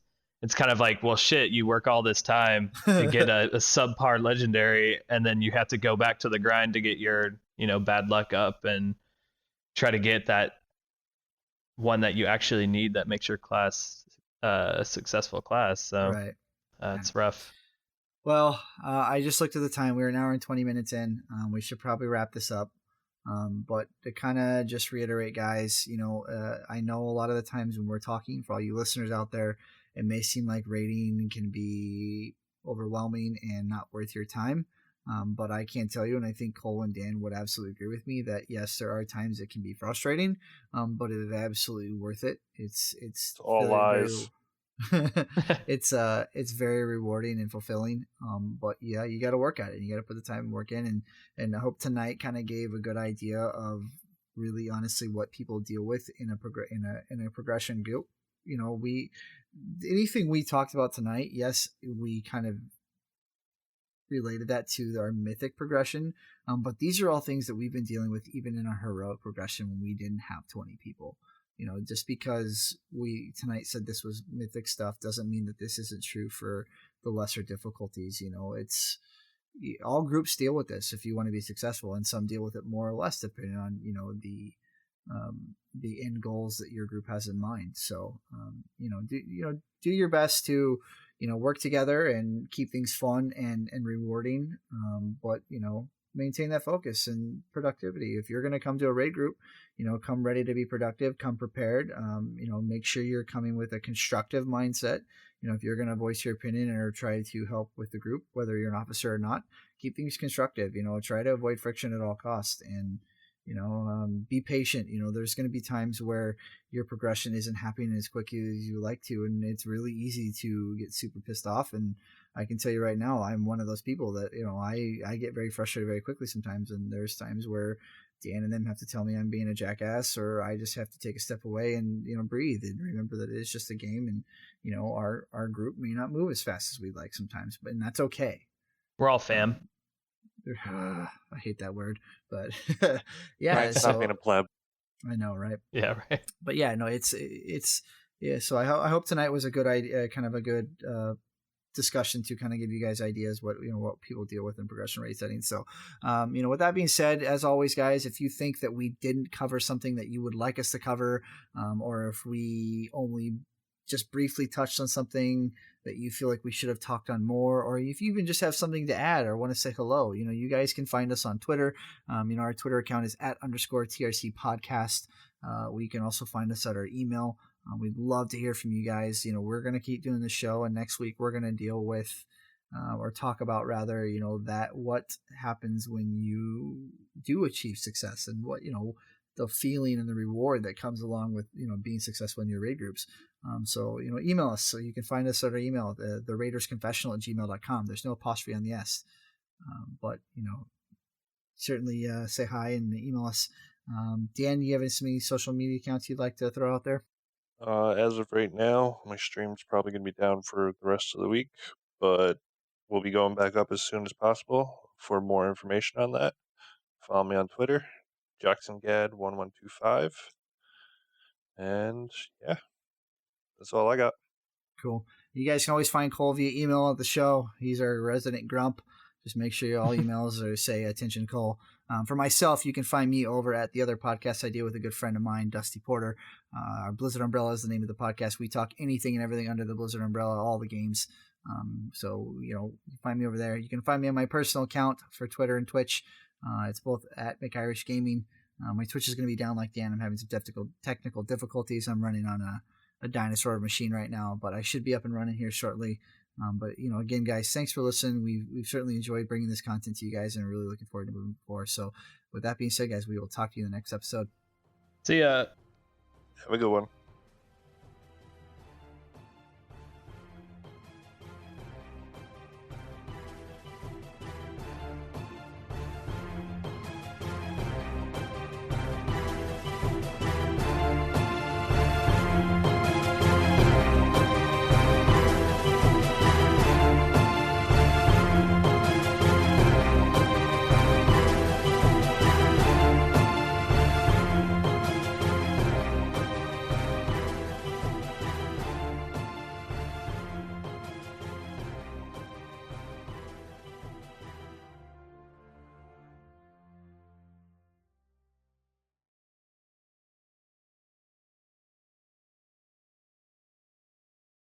S4: kind of like, well, shit, you work all this time to get a subpar legendary, and then you have to go back to the grind to get your bad luck up and try to get that one that you actually need that makes your class a successful class. So
S3: Right.
S4: It's rough.
S3: Well, I just looked at the time. We're an hour and 20 minutes in. We should probably wrap this up. But to kind of just reiterate, guys, I know a lot of the times when we're talking, for all you listeners out there, it may seem like rating can be overwhelming and not worth your time. But I can tell you, and I think Cole and Dan would absolutely agree with me, that yes, there are times it can be frustrating, but it is absolutely worth it. It's
S5: all lies.
S3: It's very rewarding and fulfilling. But yeah, you got to work at it. You got to put the time and work in, and I hope tonight kind of gave a good idea of really honestly what people deal with in a progression guild. Anything we talked about tonight, yes, we kind of related that to our mythic progression. But these are all things that we've been dealing with even in our heroic progression when we didn't have 20 people. Just because we tonight said this was mythic stuff doesn't mean that this isn't true for the lesser difficulties. It's all groups deal with this if you want to be successful, and some deal with it more or less depending on the end goals that your group has in mind. So do your best to work together and keep things fun and rewarding, but maintain that focus and productivity. If you're going to come to a raid group, come ready to be productive, come prepared. Make sure you're coming with a constructive mindset. If you're going to voice your opinion or try to help with the group, whether you're an officer or not, keep things constructive. Try to avoid friction at all costs, and be patient. There's going to be times where your progression isn't happening as quickly as you like to, and it's really easy to get super pissed off. And I can tell you right now, I'm one of those people that I get very frustrated very quickly sometimes, and there's times where Dan and them have to tell me I'm being a jackass, or I just have to take a step away and breathe and remember that it's just a game, and our group may not move as fast as we'd like sometimes, and that's okay.
S4: We're all fam.
S3: I hate that word, but yeah.
S5: Right, stop being a pleb.
S3: I know, right?
S4: Yeah, right.
S3: But yeah, no, it's yeah. So I hope tonight was a good idea, kind of a good discussion to kind of give you guys ideas what people deal with in progression rate settings. So with that being said, as always, guys, if you think that we didn't cover something that you would like us to cover, or if we only just briefly touched on something that you feel like we should have talked on more, or if you even just have something to add or want to say hello, you guys can find us on Twitter. Our Twitter account is @_TRC podcast. We can also find us at our email. We'd love to hear from you guys. We're going to keep doing the show, and next week we're going to deal with or talk about rather, that what happens when you do achieve success, and what, the feeling and the reward that comes along with, being successful in your raid groups. So, email us. So you can find us at our email, the raidersconfessional@gmail.com. There's no apostrophe on the S. But, certainly say hi and email us. Dan, you have any social media accounts you'd like to throw out there?
S5: As of right now, my stream's probably going to be down for the rest of the week, but we'll be going back up as soon as possible. For more information on that, follow me on Twitter, JacksonGad1125. And yeah, that's all I got.
S3: Cool. You guys can always find Cole via email at the show. He's our resident grump. Just make sure all emails are say attention Cole. For myself, you can find me over at the other podcast I do with a good friend of mine, Dusty Porter. Our Blizzard Umbrella is the name of the podcast. We talk anything and everything under the Blizzard Umbrella, all the games. So, you can find me over there. You can find me on my personal account for Twitter and Twitch. It's both at McIrish Gaming. My Twitch is going to be down like Dan. I'm having some technical difficulties. I'm running on a dinosaur machine right now, but I should be up and running here shortly. But again, guys, thanks for listening. We've certainly enjoyed bringing this content to you guys, and really looking forward to moving forward. So with that being said, guys, we will talk to you in the next episode.
S4: See ya.
S5: Have a good one.